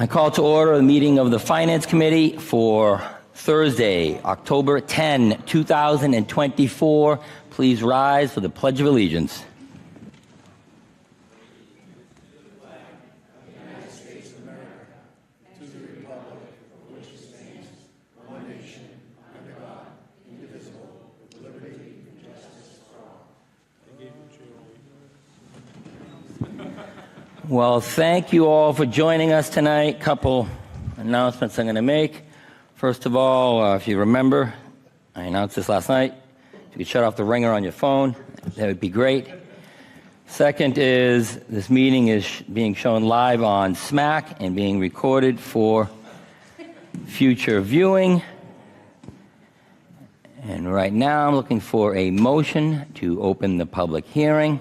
I call to order the meeting of the Finance Committee for Thursday, October 10, 2024. Please rise for the Pledge of Allegiance. Well, thank you all for joining us tonight. Couple announcements I'm going to make. First of all, if you remember, I announced this last night. If you could shut off the ringer on your phone, that would be great. Second is this meeting is being shown live on SMAC and being recorded for future viewing. And right now I'm looking for a motion to open the public hearing.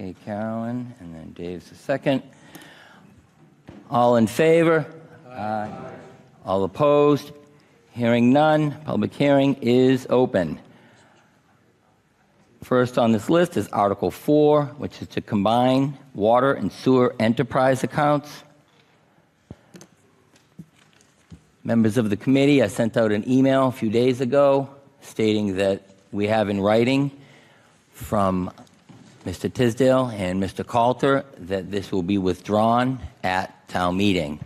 Okay, Carolyn, and then Dave's the second. All in favor? Aye. All opposed? Hearing none. Public hearing is open. First on this list is Article 4, which is to combine water and sewer enterprise accounts. Members of the committee, I sent out an email a few days ago stating that we have in writing from Mr. Tisdale and Mr. Coulter that this will be withdrawn at town meeting.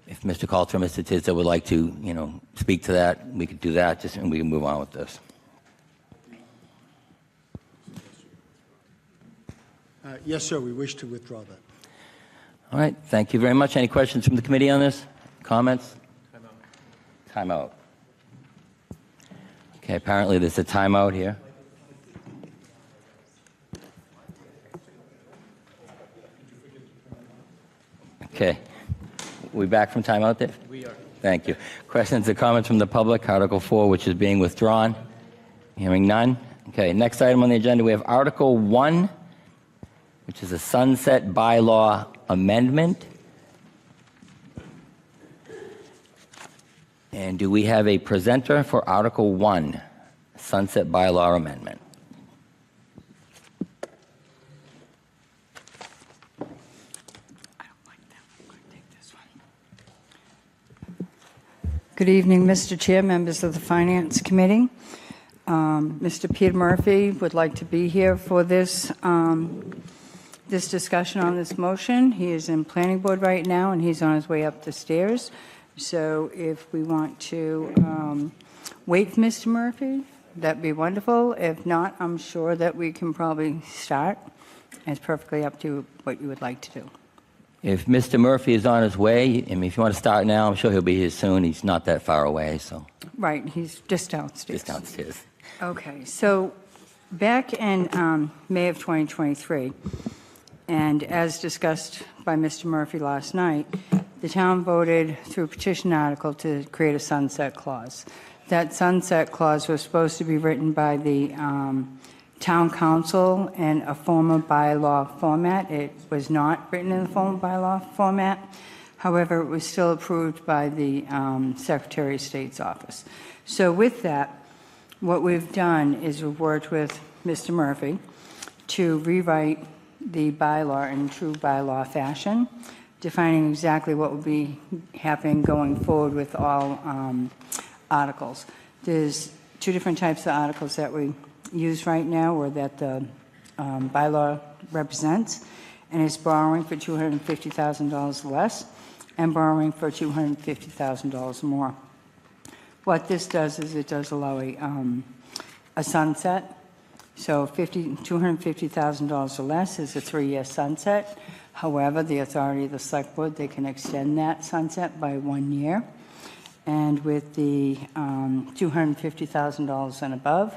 If Mr. Coulter and Mr. Tisdale would like to, speak to that, we could do that, and we can move on with this. Yes, sir. We wish to withdraw that. All right. Thank you very much. Any questions from the committee on this? Comments? Timeout. Okay. Apparently, there's a timeout here. Okay. We back from timeout, Dave? We are. Thank you. Questions or comments from the public? Article 4, which is being withdrawn. Hearing none. Okay. Next item on the agenda, we have Article 1, which is a sunset bylaw amendment. And do we have a presenter for Article 1, sunset bylaw amendment? Good evening, Mr. Chair, members of the Finance Committee. Mr. Peter Murphy would like to be here for this discussion on this motion. He is in Planning Board right now, and he's on his way up the stairs. So if we want to wait for Mr. Murphy, that'd be wonderful. If not, I'm sure that we can probably start. It's perfectly up to what you would like to do. If Mr. Murphy is on his way, if you want to start now, I'm sure he'll be here soon. He's not that far away, so. Right, he's just downstairs. Just downstairs. Okay, so back in May of 2023, and as discussed by Mr. Murphy last night, the town voted through a petition article to create a sunset clause. That sunset clause was supposed to be written by the town council in a formal bylaw format. It was not written in the formal bylaw format. However, it was still approved by the Secretary of State's office. So with that, what we've done is we've worked with Mr. Murphy to rewrite the bylaw in true bylaw fashion, defining exactly what will be happening going forward with all articles. There's two different types of articles that we use right now, or that the bylaw represents, and it's borrowing for $250,000 less and borrowing for $250,000 more. What this does is it does allow a sunset. So $250,000 or less is a 3-year sunset. However, the authority of the Select Board, they can extend that sunset by 1 year. And with the $250,000 and above,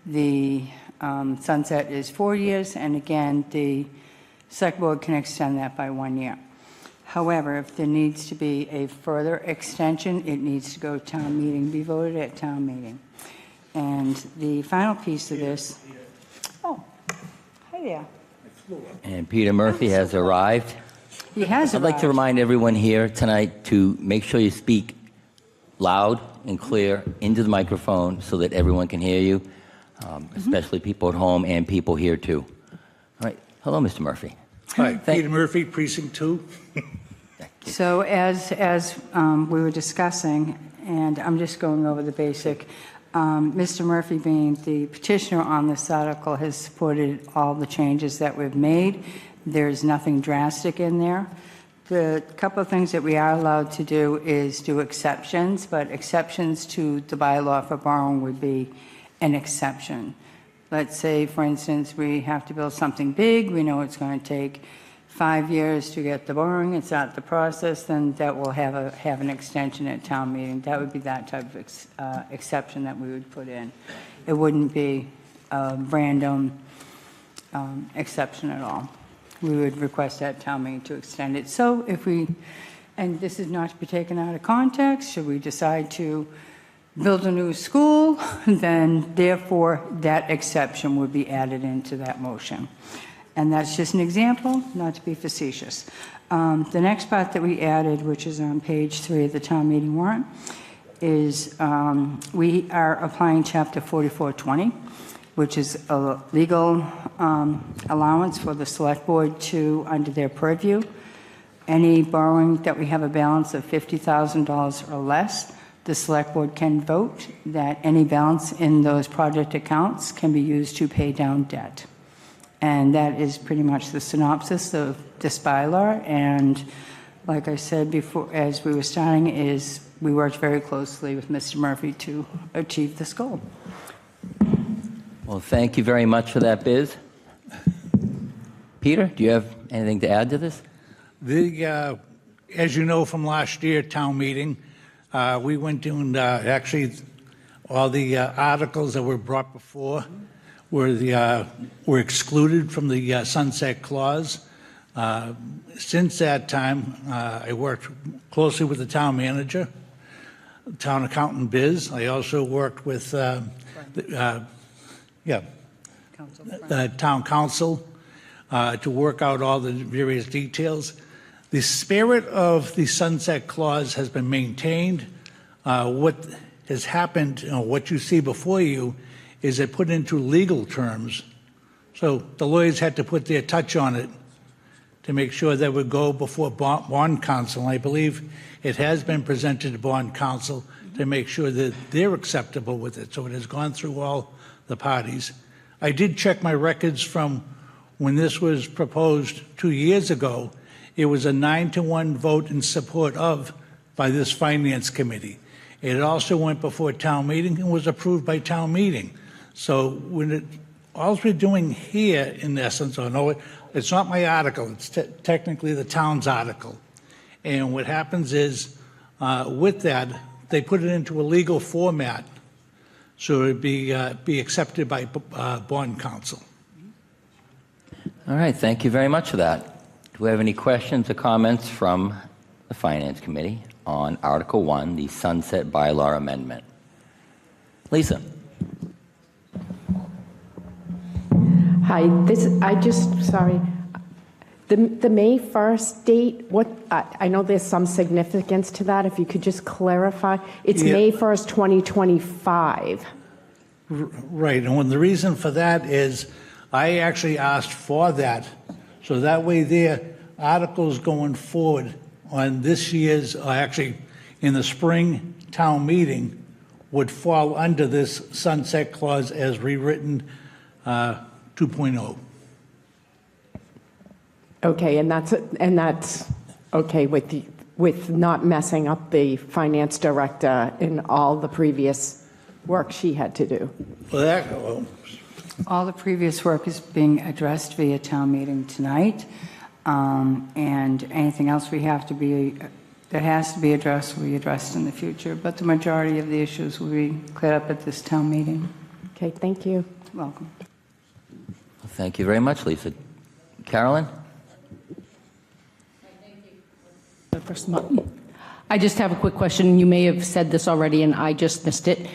the sunset is 4 years, and again, the Select Board can extend that by 1 year. However, if there needs to be a further extension, it needs to go to town meeting, be voted at town meeting. And the final piece of this, oh, hi there. And Peter Murphy has arrived. He has I'd like to remind everyone here tonight to make sure you speak loud and clear into the microphone so that everyone can hear you. Especially people at home and people here too. All right. Hello, Mr. Murphy. Hi, Peter Murphy, Precinct 2. So as we were discussing, and I'm just going over the basic, Mr. Murphy, being the petitioner on this article, has supported all the changes that we've made. There's nothing drastic in there. The couple of things that we are allowed to do is do exceptions, but exceptions to the bylaw for borrowing would be an exception. Let's say, for instance, we have to build something big. We know it's going to take 5 years to get the borrowing and start the process, then that will have an extension at town meeting. That would be that type of exception that we would put in. It wouldn't be a random exception at all. We would request at town meeting to extend it. So if we, and this is not to be taken out of context, should we decide to build a new school, then therefore that exception would be added into that motion. And that's just an example, not to be facetious. The next part that we added, which is on page 3 of the town meeting warrant, is we are applying Chapter 4420, which is a legal allowance for the select board to, under their purview, any borrowing that we have a balance of $50,000 or less, the select board can vote that any balance in those project accounts can be used to pay down debt. And that is pretty much the synopsis of this bylaw. And like I said before, as we were starting, is we worked very closely with Mr. Murphy to achieve this goal. Well, thank you very much for that, Biz. Peter, do you have anything to add to this? As you know from last year town meeting, we went to and actually all the articles that were brought before were excluded from the sunset clause. Since that time, I worked closely with the town manager, town accountant Biz. I also worked with the town council to work out all the various details. The spirit of the sunset clause has been maintained. What has happened, what you see before you, is it put into legal terms. So the lawyers had to put their touch on it to make sure that would go before bond counsel. And I believe it has been presented to bond counsel to make sure that they're acceptable with it. So it has gone through all the parties. I did check my records from when this was proposed 2 years ago. It was a 9-to-1 vote in support of by this finance committee. It also went before town meeting and was approved by town meeting. So all we're doing here, in essence, it's not my article, it's technically the town's article. And what happens is, with that, they put it into a legal format so it would be accepted by bond counsel. All right, thank you very much for that. Do we have any questions or comments from the Finance Committee on Article 1, the Sunset Bylaw Amendment? Lisa. Hi, sorry. The May 1st date, I know there's some significance to that. If you could just clarify. It's May 1st, 2025. Right, and the reason for that is I actually asked for that. So that way their articles going forward on this year's, actually in the spring town meeting, would fall under this sunset clause as rewritten 2.0. Okay, and that's okay with not messing up the finance director in all the previous work she had to do. All the previous work is being addressed via town meeting tonight, and anything else that has to be addressed will be addressed in the future, but the majority of the issues will be cleared up at this town meeting. Okay, thank you. Welcome. Thank you very much, Lisa. Carolyn? I just have a quick question. You may have said this already and I just missed it.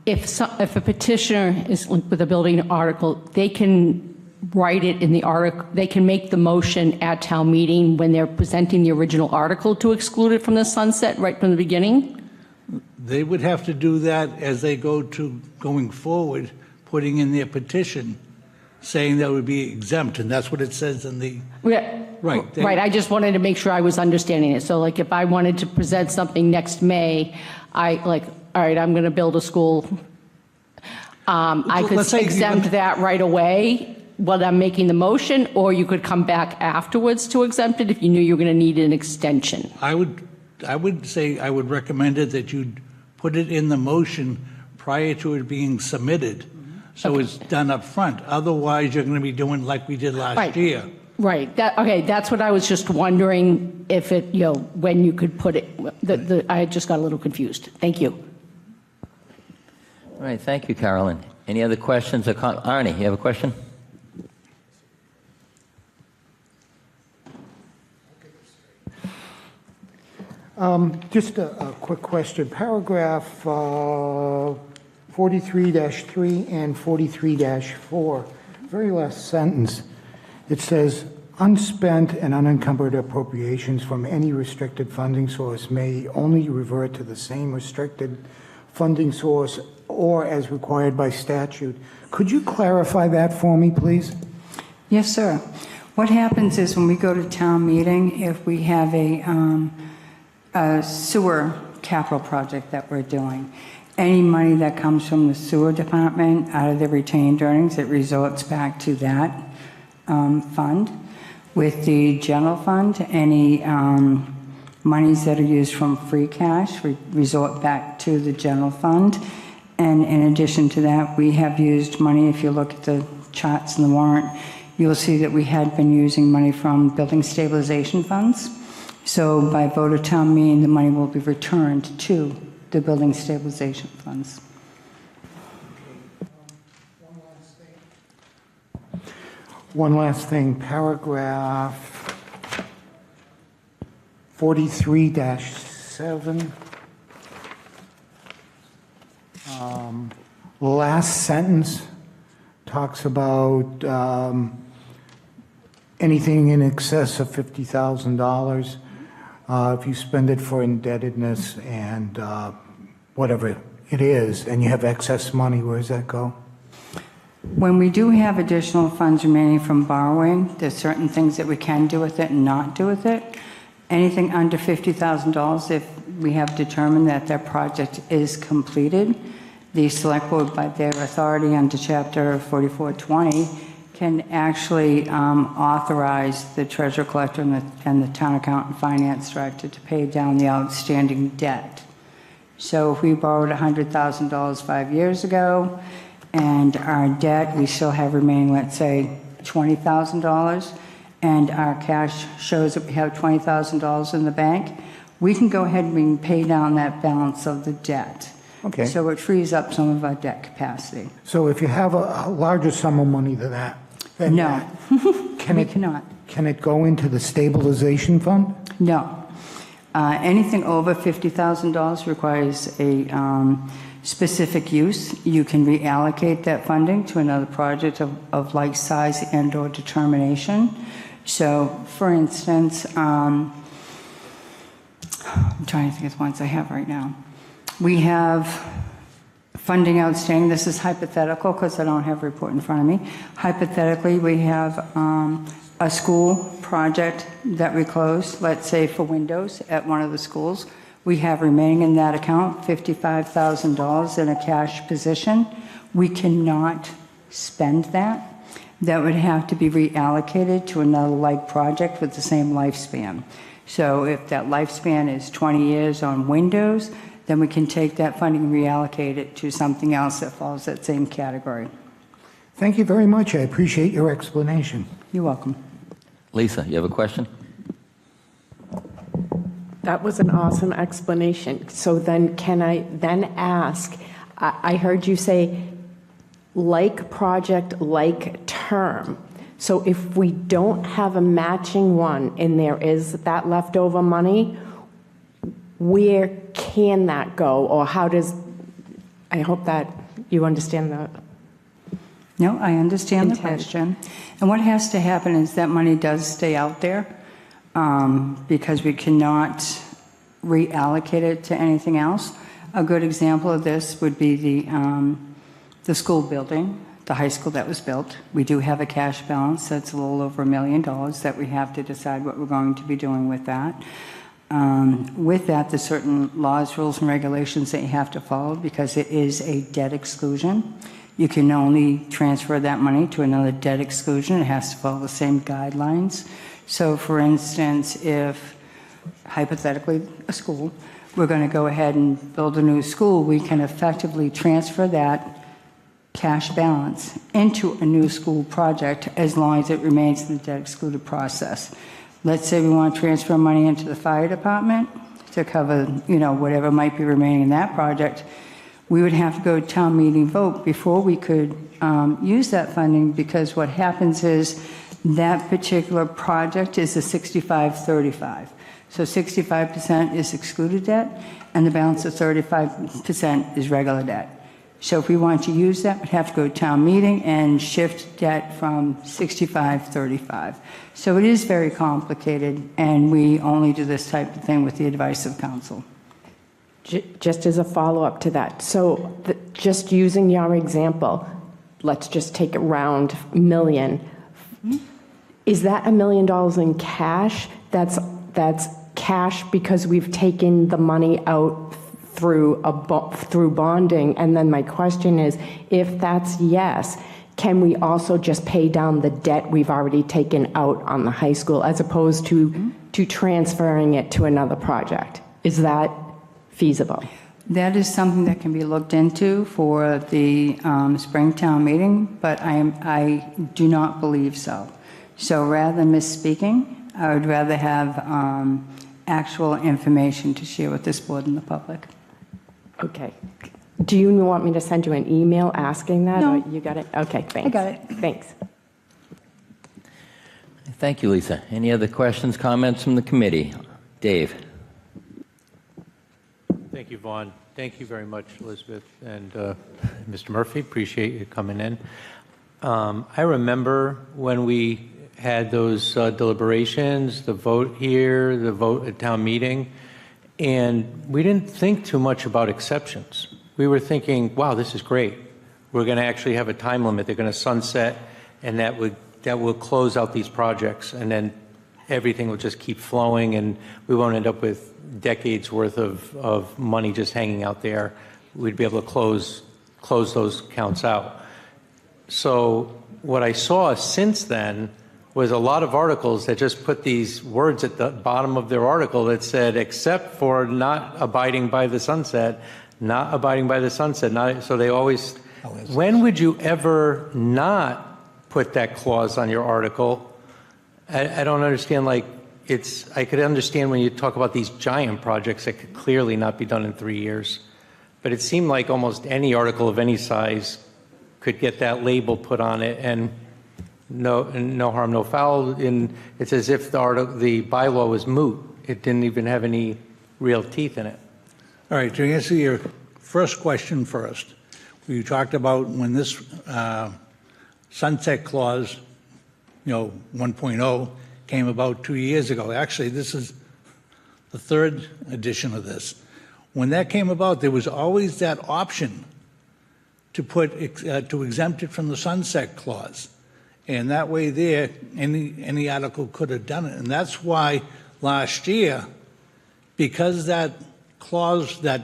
If a petitioner is with a building article, they can write it in the article, they can make the motion at town meeting when they're presenting the original article to exclude it from the sunset right from the beginning? They would have to do that as they going forward, putting in their petition saying that would be exempt, and that's what it says in the, Yeah. Right. Right, I just wanted to make sure I was understanding it. So like if I wanted to present something next May, all right, I'm going to build a school. I could Let's say you're exempt gonna- that right away while I'm making the motion, or you could come back afterwards to exempt it if you knew you were going to need an extension. I would say, I would recommend it that you put it in the motion prior to it being submitted, so it's done up front. Otherwise, you're going to be doing like we did last Right. year. Right, okay, that's what I was just wondering if it, when you could put it, I just got a little confused. Thank you. All right, thank you, Carolyn. Any other questions or comments? Arnie, you have a question? Just a quick question. Paragraph 43-3 and 43-4, very last sentence, it says, unspent and unencumbered appropriations from any restricted funding source may only revert to the same restricted funding source or as required by statute. Could you clarify that for me, please? Yes, sir. What happens is when we go to town meeting, if we have a sewer capital project that we're doing, any money that comes from the sewer department out of the retained earnings, it resorts back to that fund. With the general fund, any monies that are used from free cash resort back to the general fund. And in addition to that, we have used money, if you look at the charts in the warrant, you'll see that we had been using money from building stabilization funds. So by vote of town meeting, the money will be returned to the building stabilization funds. One last thing, paragraph 43-7. Last sentence talks about anything in excess of $50,000 if you spend it for indebtedness and whatever it is, and you have excess money, where does that go? When we do have additional funds remaining from borrowing, there's certain things that we can do with it and not do with it. Anything under $50,000, if we have determined that that project is completed, the select board, by their authority under chapter 4420, can actually authorize the treasurer collector and the town accountant finance director to pay down the outstanding debt. So if we borrowed $100,000 5 years ago, and our debt, we still have remaining, let's say, $20,000, and our cash shows that we have $20,000 in the bank, we can go ahead and we can pay down that balance of the debt. Okay. So it frees up some of our debt capacity. So if you have a larger sum of money than that, then No, can we it, cannot. can it go into the stabilization fund? No. Anything over $50,000 requires a specific use. You can reallocate that funding to another project of like size and or determination. So, for instance, I'm trying to think of the ones I have right now. We have funding outstanding. This is hypothetical because I don't have a report in front of me. Hypothetically, we have a school project that we closed, let's say for windows at one of the schools. We have remaining in that account $55,000 in a cash position. We cannot spend that. That would have to be reallocated to another like project with the same lifespan. So if that lifespan is 20 years on windows, then we can take that funding and reallocate it to something else that follows that same category. Thank you very much. I appreciate your explanation. You're welcome. Lisa, you have a question? That was an awesome explanation. So then can I then ask, I heard you say like project, like term. So if we don't have a matching one and there is that leftover money, where can that go? Or how does, I hope that you understand that. No, I understand the Intent. question. And what has to happen is that money does stay out there because we cannot reallocate it to anything else. A good example of this would be the school building the high school that was built. We do have a cash balance that's a little over $1 million that we have to decide what we're going to be doing with that. With that, there's certain laws, rules, and regulations that you have to follow because it is a debt exclusion. You can only transfer that money to another debt exclusion. It has to follow the same guidelines. So, for instance, if, hypothetically, a school, we're going to go ahead and build a new school, we can effectively transfer that cash balance into a new school project as long as it remains in the debt excluded process. Let's say we want to transfer money into the fire department to cover, whatever might be remaining in that project. We would have to go to town meeting vote before we could use that funding, because what happens is that particular project is a 65-35. So 65% is excluded debt, and the balance of 35% is regular debt. So if we want to use that, we'd have to go to town meeting and shift debt from 65-35. So it is very complicated, and we only do this type of thing with the advice of counsel. Just as a follow-up to that, so just using your example, let's just take a round million. Is that $1 million in cash? That's cash because we've taken the money out through bonding. And then my question is, if that's yes, can we also just pay down the debt we've already taken out on the high school as opposed to transferring it to another project? Is that feasible? That is something that can be looked into for the Springtown meeting, but I do not believe so. So rather than misspeaking, I would rather have actual information to share with this board and the public. Okay. Do you want me to send you an email asking that? No. Or you got it? Okay, thanks. I got it. Thanks. Thank you, Lisa. Any other questions, comments from the committee? Dave. Thank you, Vaughn. Thank you very much, Elizabeth and Mr. Murphy. Appreciate you coming in. I remember when we had those deliberations, the vote here, the vote at town meeting, and we didn't think too much about exceptions. We were thinking, wow, this is great. We're going to actually have a time limit. They're going to sunset, and that will close out these projects, and then everything will just keep flowing, and we won't end up with decades worth of money just hanging out there. We'd be able to close those accounts out. So what I saw since then was a lot of articles that just put these words at the bottom of their article that said, except for not abiding by the sunset, not abiding by the sunset. So they always, when would you ever not put that clause on your article? I don't understand, I could understand when you talk about these giant projects that could clearly not be done in 3 years. But it seemed like almost any article of any size could get that label put on it, and no harm, no foul. It's as if the bylaw was moot. It didn't even have any real teeth in it. All right, to answer your first question first, we talked about when this sunset clause, 1.0, came about 2 years ago. Actually, this is the third edition of this. When that came about, there was always that option to to exempt it from the sunset clause. And that way there, any article could have done it. And that's why last year, because that clause, that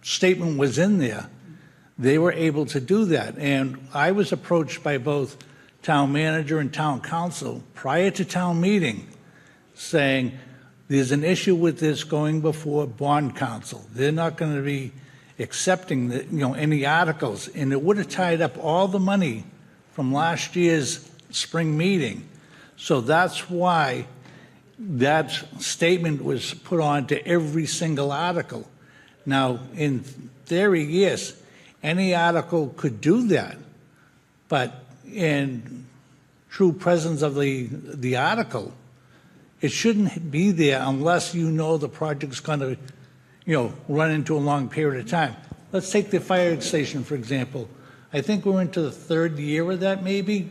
statement was in there, they were able to do that. And I was approached by both town manager and town council prior to town meeting saying, there's an issue with this going before bond council. They're not going to be accepting any articles. And it would have tied up all the money from last year's spring meeting. So that's why that statement was put on to every single article. Now, in theory, yes, any article could do that, but in true presence of the article, it shouldn't be there unless the project's going to, run into a long period of time. Let's take the fire station, for example. I think we're into the third year of that, maybe,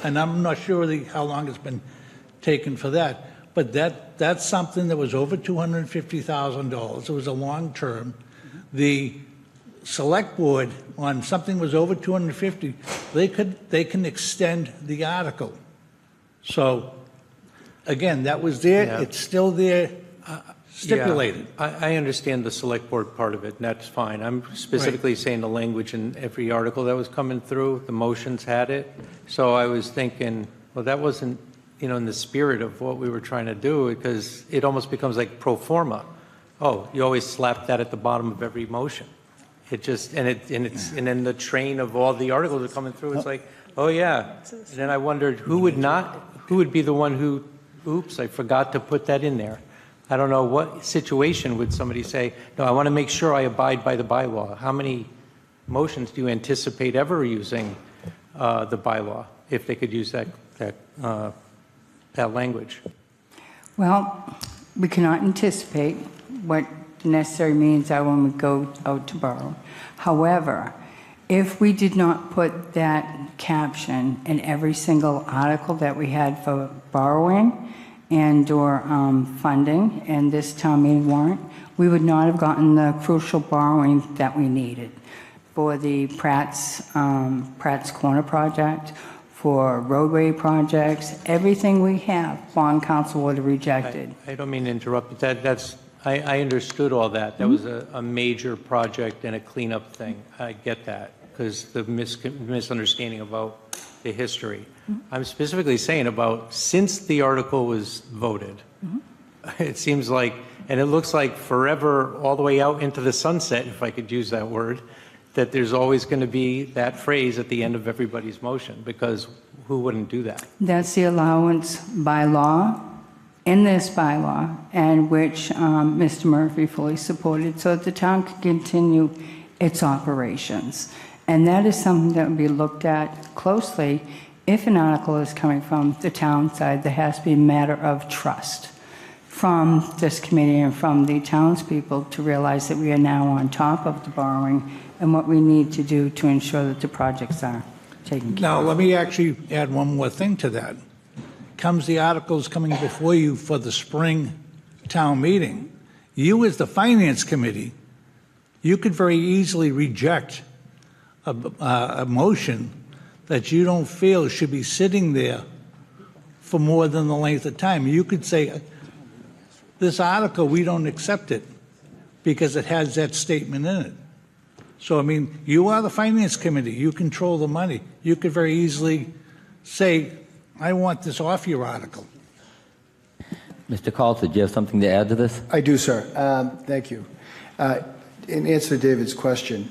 and I'm not sure how long it's been taken for that. But that's something that was over $250,000. It was a long term. The select board on something was over 250, they can extend the article. So, again, that was there, Yeah. it's still there, stipulated. Yeah, I understand the select board part of it, and that's fine. I'm specifically saying the language in every article that was coming through, the motions had it. So I was thinking, well, that wasn't, in the spirit of what we were trying to do, because it almost becomes like pro forma. Oh, you always slap that at the bottom of every motion. It just, and then the train of all the articles are coming through, it's like, oh, yeah. And then I wondered who would be the one who, oops, I forgot to put that in there. I don't know what situation would somebody say, no, I want to make sure I abide by the bylaw. How many motions do you anticipate ever using the bylaw if they could use that language? Well, we cannot anticipate what the necessary means are when we go out to borrow. However, if we did not put that caption in every single article that we had for borrowing and/or funding in this town meeting warrant, we would not have gotten the crucial borrowing that we needed for the Pratt's Corner project, for roadway projects, everything we have, bond council would have rejected. I don't mean to interrupt, but I understood all that. That was a major project and a cleanup thing. I get that, because the misunderstanding about the history. I'm specifically saying about since the article was voted, it seems like, and it looks like forever, all the way out into the sunset, if I could use that word, that there's always going to be that phrase at the end of everybody's motion, because who wouldn't do that? That's the allowance by law, in this bylaw, and which Mr. Murphy fully supported, so that the town can continue its operations. And that is something that would be looked at closely. If an article is coming from the town side, there has to be a matter of trust from this committee and from the townspeople to realize that we are now on top of the borrowing and what we need to do to ensure that the projects are taken care Now, of. let me actually add one more thing to that. Comes the articles coming before you for the spring town meeting. You, as the finance committee, you could very easily reject a motion that you don't feel should be sitting there for more than the length of time. You could say, this article, we don't accept it because it has that statement in it. So, I mean, you are the finance committee. You control the money. You could very easily say, I want this off your article. Mr. Coulter, do you have something to add to this? I do, sir. Thank you. In answer to David's question,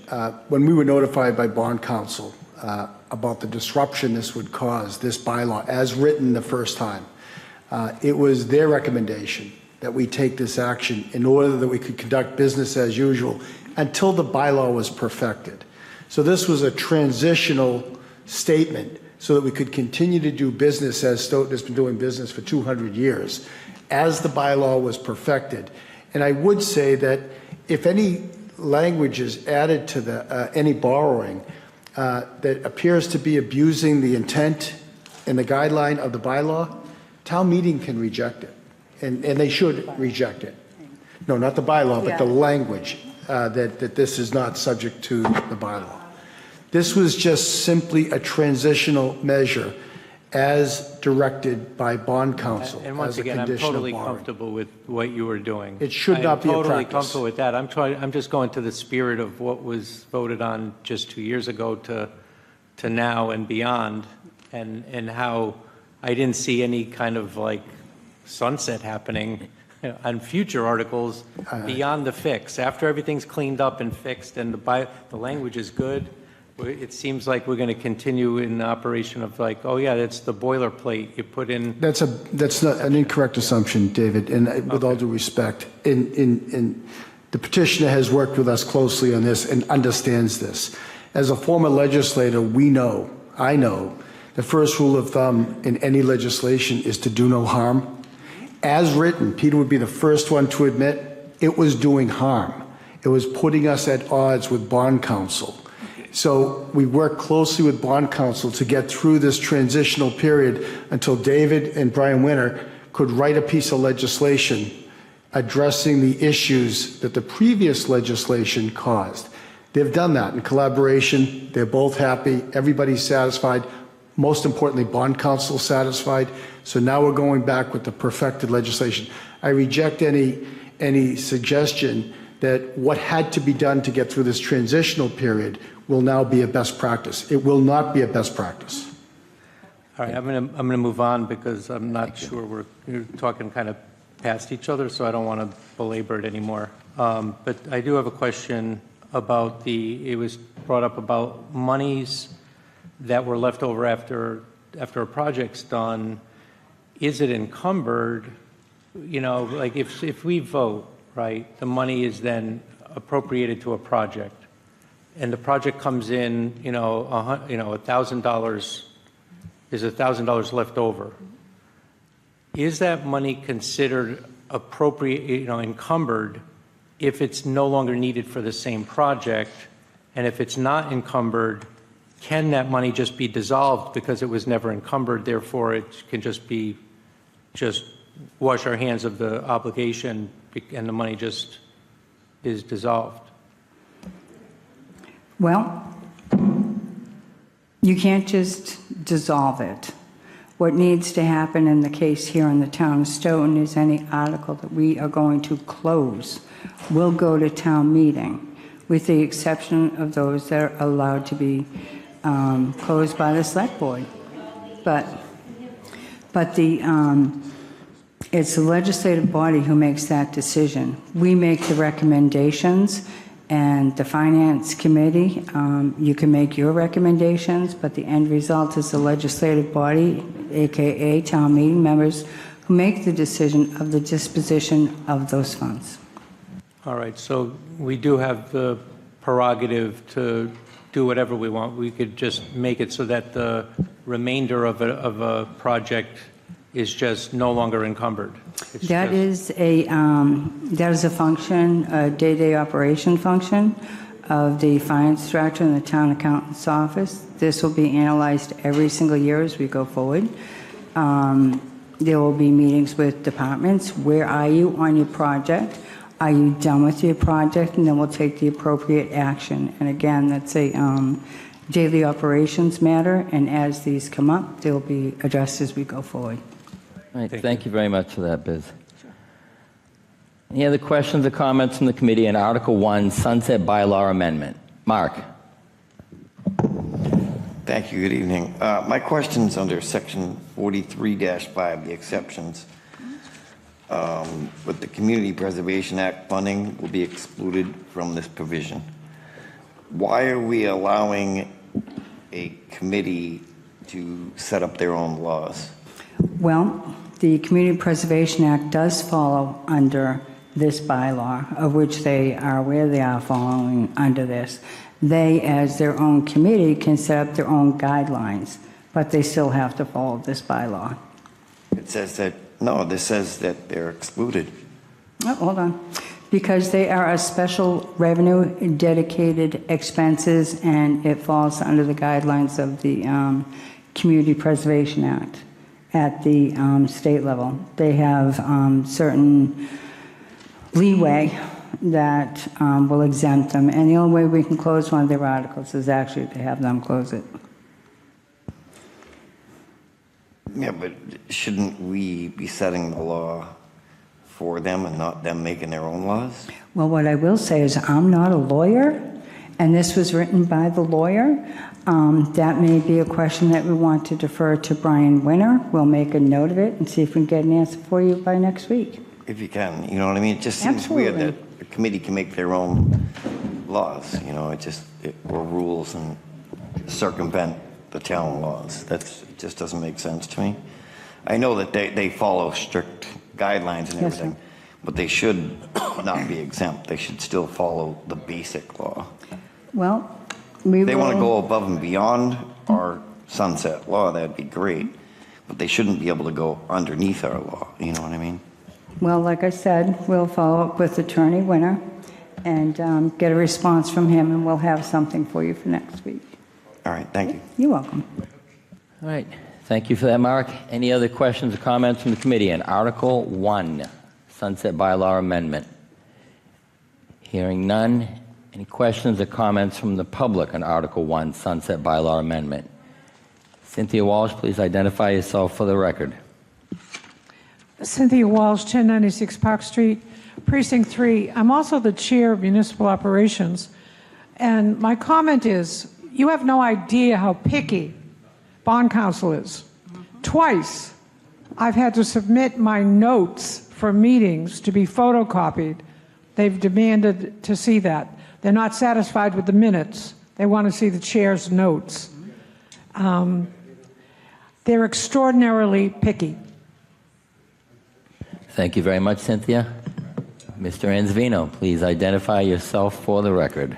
when we were notified by bond counsel about the disruption this would cause, this bylaw, as written the first time, it was their recommendation that we take this action in order that we could conduct business as usual until the bylaw was perfected. So this was a transitional statement so that we could continue to do business as Stoughton has been doing business for 200 years as the bylaw was perfected. And I would say that if any language is added to the any borrowing that appears to be abusing the intent and the guideline of the bylaw, town meeting can reject it, and they should reject it. No, not the bylaw, but the language that this is not subject to the bylaw. This was just simply a transitional measure as directed by bond counsel. And once again, I'm totally comfortable with what you were doing. It should not be a I'm totally practice. comfortable with that. I'm just going to the spirit of what was voted on just 2 years ago to now and beyond, and how I didn't see any kind of like sunset happening on future articles beyond the fix. After everything's cleaned up and fixed and the language is good, it seems like we're going to continue in the operation of like, oh yeah, that's the boilerplate you put in. That's not an incorrect assumption, David, and with all due respect. In the petitioner has worked with us closely on this and understands this. As a former legislator, I know, the first rule of thumb in any legislation is to do no harm. As written, Peter would be the first one to admit it was doing harm. It was putting us at odds with bond counsel. So we worked closely with bond counsel to get through this transitional period until David and Brian Winter could write a piece of legislation addressing the issues that the previous legislation caused. They've done that in collaboration. They're both happy. Everybody's satisfied. Most importantly, bond counsel satisfied. So now we're going back with the perfected legislation. I reject any suggestion that what had to be done to get through this transitional period will now be a best practice. It will not be a best practice. All right, I'm gonna move on because I'm not sure we're talking kind of past each other, so I don't want to belabor it anymore. But I do have a question about it was brought up about monies that were left over after a project's done. Is it encumbered? You know, like if we vote, right, the money is then appropriated to a project, and the project comes in, $1,000, there's $1,000 left over. Is that money considered appropriate, encumbered, if it's no longer needed for the same project? And if it's not encumbered, can that money just be dissolved because it was never encumbered, therefore it can just wash our hands of the obligation and the money just is dissolved? Well, you can't just dissolve it. What needs to happen in the case here in the town of Stoughton is any article that we are going to close will go to town meeting, with the exception of those that are allowed to be closed by the select board. But it's the legislative body who makes that decision. We make the recommendations, and the finance committee, you can make your recommendations, but the end result is the legislative body, AKA town meeting members, who make the decision of the disposition of those funds. All right, so we do have the prerogative to do whatever we want. We could just make it so that the remainder of a project is just no longer encumbered. That is a function, a day-to-day operation function of the finance director and the town accountant's office. This will be analyzed every single year as we go forward. There will be meetings with departments. Where are you on your project? Are you done with your project? And then we'll take the appropriate action. And again, that's a daily operations matter, and as these come up, they'll be addressed as we go forward. All right, thank you very much for that, Biz. Any other questions or comments from the committee on Article 1, Sunset Bylaw Amendment? Mark. Thank you. Good evening. My question's under Section 43-5, the exceptions. But the Community Preservation Act funding will be excluded from this provision. Why are we allowing a committee to set up their own laws? Well, the Community Preservation Act does follow under this bylaw, of which they are aware they are following under this. They, as their own committee, can set up their own guidelines, but they still have to follow this bylaw. It says that, no, this says that they're excluded. Oh, hold on. Because they are a special revenue dedicated expenses, and it falls under the guidelines of the Community Preservation Act at the state level. They have certain leeway that will exempt them, and the only way we can close one of their articles is actually to have them close it. Yeah, but shouldn't we be setting the law for them and not them making their own laws? Well, what I will say is I'm not a lawyer, and this was written by the lawyer. That may be a question that we want to defer to Brian Winter. We'll make a note of it and see if we can get an answer for you by next week. If you can, you know what I mean? It just seems weird that a committee can make their own laws, or rules and circumvent the town laws. It just doesn't make sense to me. I know that they follow strict guidelines and everything, but they should not be exempt. They should still follow the basic law. Well, if they want to go above and beyond our sunset law, that'd be great, but they shouldn't be able to go underneath our law, you know what I mean? Well, like I said, we'll follow up with Attorney Winter and get a response from him, and we'll have something for you for next week. All right, thank you. You're welcome. All right, thank you for that, Mark. Any other questions or comments from the committee on Article 1, Sunset Bylaw Amendment? Hearing none. Any questions or comments from the public on Article 1, Sunset Bylaw Amendment? Cynthia Walsh, please identify yourself for the record. Cynthia Walsh, 1096 Park Street, Precinct 3. I'm also the chair of municipal operations. And my comment is, you have no idea how picky bond counsel is. Twice, I've had to submit my notes for meetings to be photocopied. They've demanded to see that. They're not satisfied with the minutes. They want to see the chair's notes. They're extraordinarily picky. Thank you very much, Cynthia. Mr. Anzavino, please identify yourself for the record.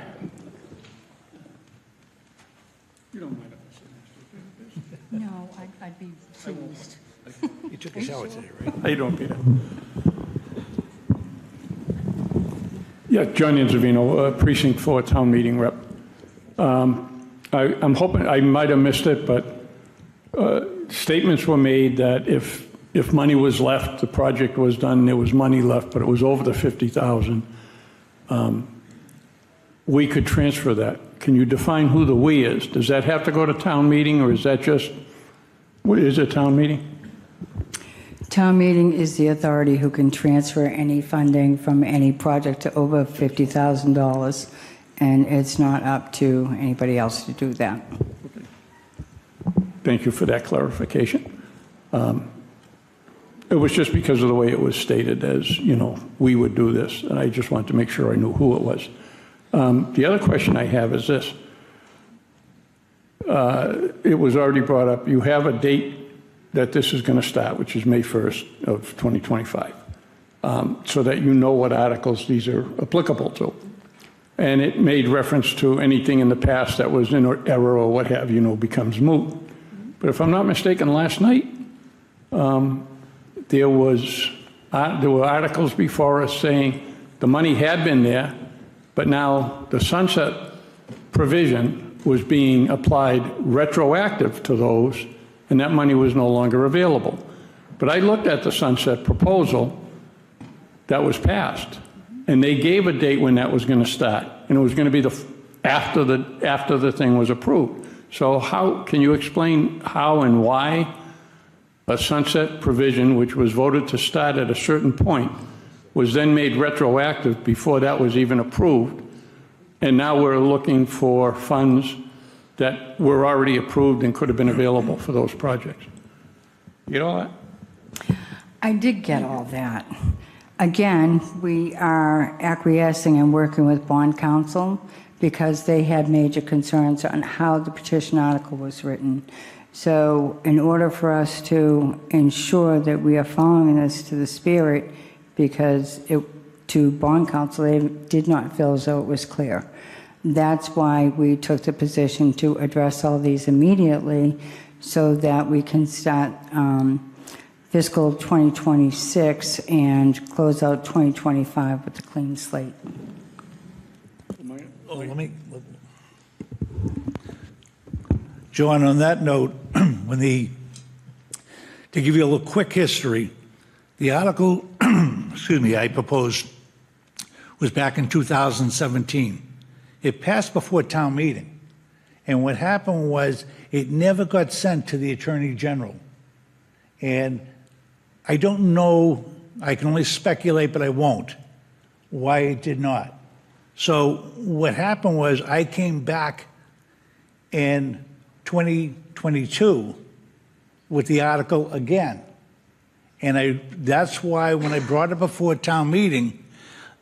No, I'd be pleased. You took a shower today, right? How you doing, Peter? Yeah, John Anzavino, Precinct 4 Town Meeting Rep. I'm hoping, I might have missed it, but statements were made that if money was left, the project was done, there was money left, but it was over the 50,000, we could transfer that. Can you define who the "we" is? Does that have to go to town meeting, or is that just, what is a town meeting? Town meeting is the authority who can transfer any funding from any project to over $50,000, and it's not up to anybody else to do that. Thank you for that clarification. It was just because of the way it was stated as, you know, we would do this, and I just wanted to make sure I knew who it was. The other question I have is this. It was already brought up, you have a date that this is going to start, which is May 1st of 2025, so that you know what articles these are applicable to. And it made reference to anything in the past that was in error or what have you, becomes moot. But if I'm not mistaken, last night, there were articles before us saying the money had been there, but now the sunset provision was being applied retroactive to those, and that money was no longer available. But I looked at the sunset proposal that was passed, and they gave a date when that was going to start, and it was going to be after the thing was approved. So how can you explain how and why a sunset provision, which was voted to start at a certain point, was then made retroactive before that was even approved, and now we're looking for funds that were already approved and could have been available for those projects? You know that? I did get all that. Again, we are acquiescing and working with bond counsel because they had major concerns on how the petition article was written. So in order for us to ensure that we are following this to the spirit, because to bond counsel, they did not feel as though it was clear. That's why we took the position to address all these immediately so that we can start fiscal 2026 and close out 2025 with a clean slate. John, on that note, to give you a little quick history, the article, I proposed was back in 2017. It passed before town meeting. And what happened was it never got sent to the Attorney General. And I don't know, I can only speculate, but I won't, why it did not. So what happened was I came back in 2022 with the article again. And that's why when I brought it before town meeting,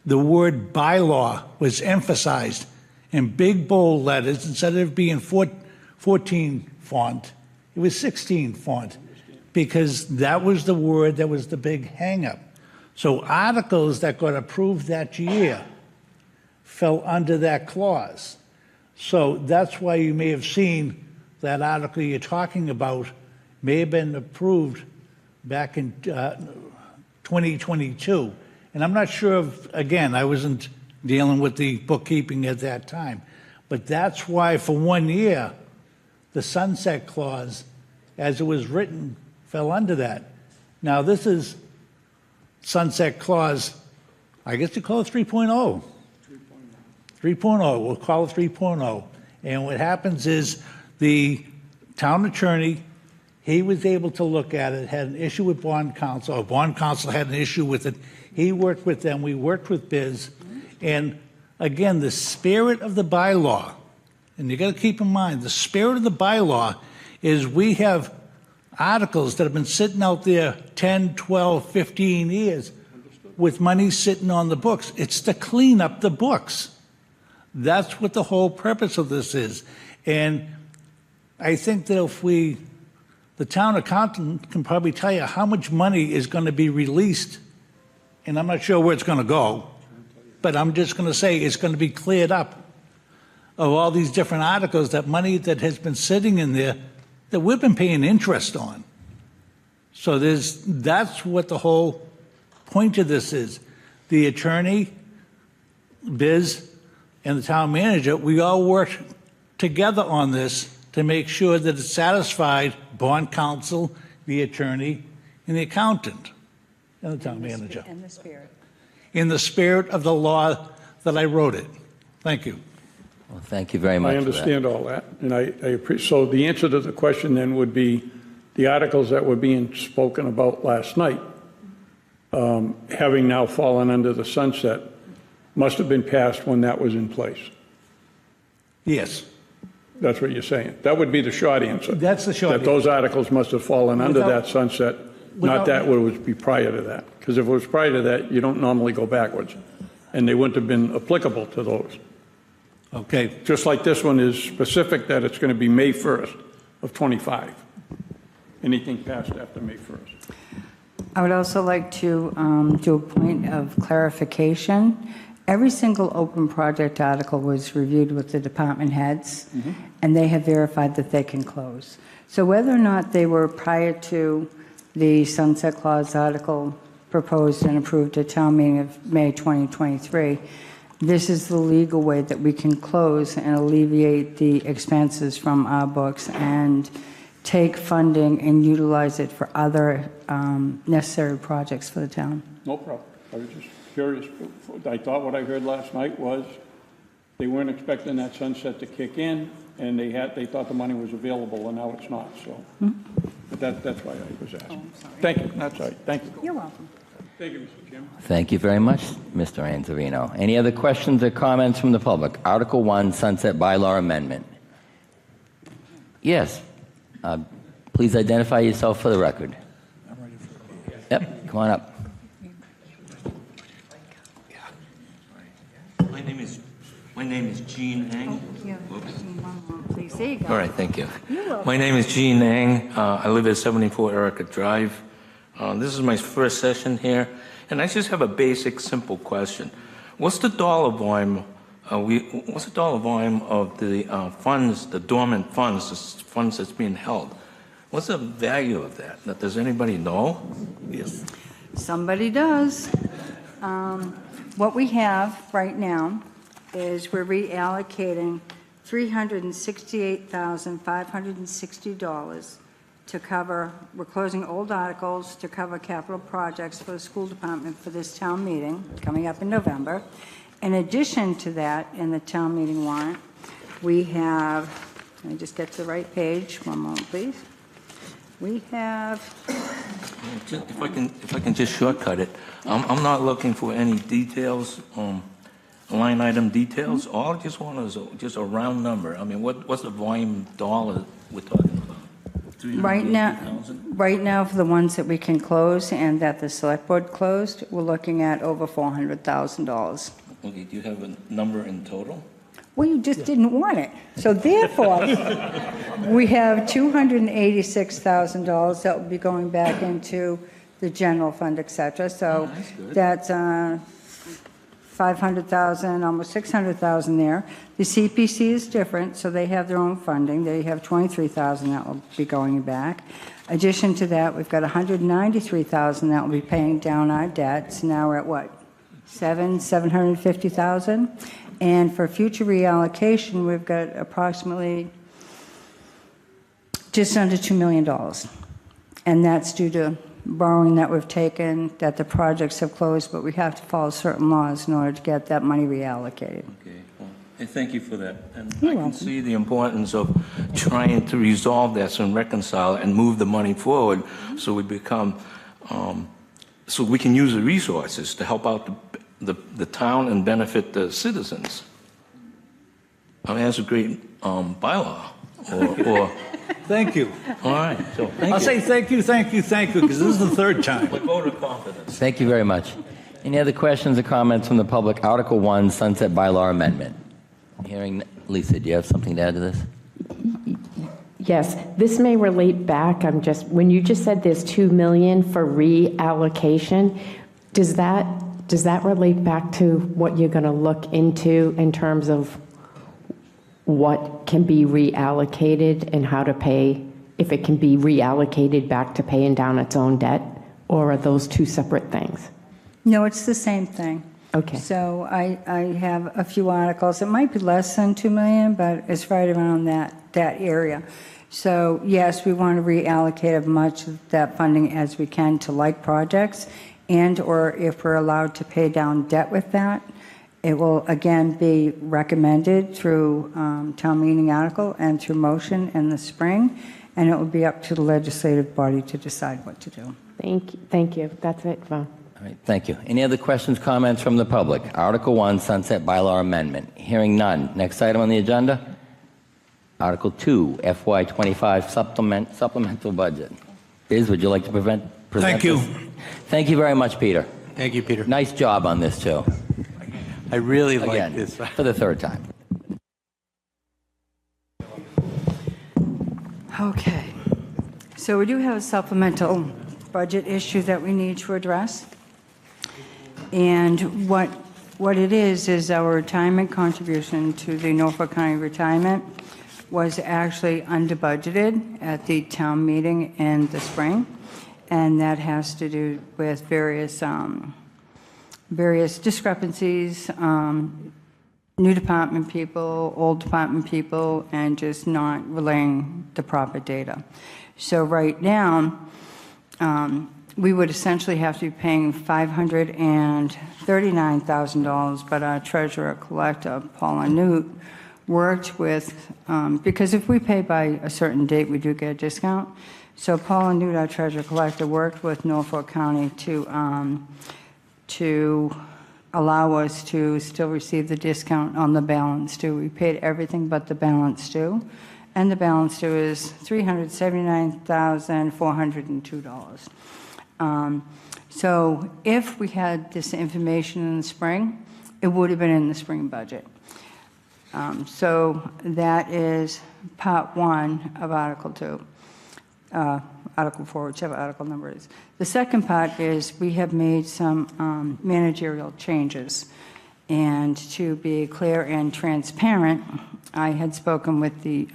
the word bylaw was emphasized in big bold letters. Instead of being 14 font, it was 16 font, because that was the word that was the big hang-up. So articles that got approved that year fell under that clause. So that's why you may have seen that article you're talking about may have been approved back in 2022. And I'm not sure if, again, I wasn't dealing with the bookkeeping at that time. But that's why for 1 year, the sunset clause, as it was written, fell under that. Now this is sunset clause, I guess you call it 3.0. 3.0, we'll call it 3.0. And what happens is the town attorney, he was able to look at it, had an issue with bond counsel, or bond counsel had an issue with it. He worked with them, we worked with Biz. And again, the spirit of the bylaw, and you got to keep in mind, the spirit of the bylaw is we have articles that have been sitting out there 10, 12, 15 years with money sitting on the books. It's to clean up the books. That's what the whole purpose of this is. And I think that if the town accountant can probably tell you how much money is going to be released, and I'm not sure where it's going to go, but I'm just going to say it's going to be cleared up of all these different articles, that money that has been sitting in there that we've been paying interest on. So that's what the whole point of this is. The attorney, Biz, and the town manager, we all work together on this to make sure that it's satisfied bond counsel, the attorney, and the accountant, and the town manager. And the spirit. In the spirit of the law that I wrote it. Thank you. Well, thank you very much. I understand all that, and I appreciate. So the answer to the question then would be the articles that were being spoken about last night, having now fallen under the sunset, must have been passed when that was in place. Yes. That's what you're saying. That would be the short answer. That's the short That those articles must have fallen under Without- that sunset, not that would be prior to that. Because if it was prior to that, you don't normally go backwards. And they wouldn't have been applicable to those. Okay. Just like this one is specific that it's going to be May 1st of '25. Anything passed after May 1st. I would also like to do a point of clarification. Every single open project article was reviewed with the department heads, and they have verified that they can close. So whether or not they were prior to the sunset clause article proposed and approved at town meeting of May 2023, this is the legal way that we can close and alleviate the expenses from our books and take funding and utilize it for other necessary projects for the town. No problem. I was just curious. I thought what I heard last night was they weren't expecting that sunset to kick in, and they thought the money was available, and now it's not. So, but that's why I was asking. Thank you. That's all right. Thank you. You're welcome. Thank you, Mr. Chairman. Thank you very much, Mr. Anzarino. Any other questions or comments from the public? Article 1, Sunset Bylaw Amendment. Yes. Please identify yourself for the record. Yep, come on up. My name is Gene Ang. Please, there you go. All right, thank you. My name is Gene Ang. I live at 74 Erica Drive. This is my first session here, and I just have a basic, simple question. What's the dollar volume? What's the dollar volume of the funds, the dormant funds, the funds that's being held? What's the value of that? Does anybody know? Yes. Somebody does. What we have right now is we're reallocating $368,560 to cover, we're closing old articles to cover capital projects for the school department for this town meeting coming up in November. In addition to that, in the town meeting warrant, we have, let me just get to the right page, one moment please. We have, If I can just shortcut it, I'm not looking for any details, line item details. All I just want is just a round number. I mean, what's the volume dollar we're talking about? right now, 380,000? right now for the ones that we can close and that the select board closed, we're looking at over $400,000. Okay, do you have a number in total? Well, you just didn't want it. So therefore, we have $286,000 that will be going back into the general fund, et cetera. So that's 500,000, almost 600,000 there. The CPC is different, so they have their own funding. They have 23,000 that will be going back. Addition to that, we've got 193,000 that will be paying down our debts. Now we're at what? 750,000. And for future reallocation, we've got approximately just under $2 million. And that's due to borrowing that we've taken, that the projects have closed, but we have to follow certain laws in order to get that money reallocated. Okay, well, I thank you for that. And You're I can welcome. see the importance of trying to resolve this and reconcile and move the money forward so we become, so we can use the resources to help out the town and benefit the citizens. I mean, that's a great bylaw. Or Thank you. all right, so thank I'll you. say thank you, because this is the third time. With vote of confidence. Thank you very much. Any other questions or comments from the public? Article 1, Sunset Bylaw Amendment. Hearing, Lisa, do you have something to add to this? Yes, this may relate back, when you just said there's 2 million for reallocation, does that relate back to what you're going to look into in terms of what can be reallocated and how to pay, if it can be reallocated back to paying down its own debt? Or are those two separate things? No, it's the same thing. Okay. So I have a few articles. It might be less than 2 million, but it's right around that area. So yes, we want to reallocate as much of that funding as we can to like projects, and or if we're allowed to pay down debt with that, it will again be recommended through town meeting article and through motion in the spring, and it will be up to the legislative body to decide what to do. Thank you. That's it, Vaughn. All right, thank you. Any other questions, comments from the public? Article 1, Sunset Bylaw Amendment. Hearing none. Next item on the agenda, Article 2, FY25 Supplemental Budget. Biz, would you like to present Thank you. this? Thank you very much, Peter. Thank you, Peter. Nice job on this, too. I really like Again, this. for the third time. Okay. So we do have a supplemental budget issue that we need to address. And what it is our retirement contribution to the Norfolk County Retirement was actually under budgeted at the town meeting in the spring. And that has to do with various discrepancies, new department people, old department people, and just not relaying the proper data. So right now, we would essentially have to be paying $539,000, but our treasurer collector, Paula Newt, worked with, because if we pay by a certain date, we do get a discount. So Paula Newt, our treasurer collector, worked with Norfolk County to allow us to still receive the discount on the balance due. We paid everything but the balance due, and the balance due is $379,402. So if we had this information in the spring, it would have been in the spring budget. So that is part 1 of Article 2. Article 4, whichever article number it is. The second part is we have made some managerial changes. And to be clear and transparent, I had spoken with the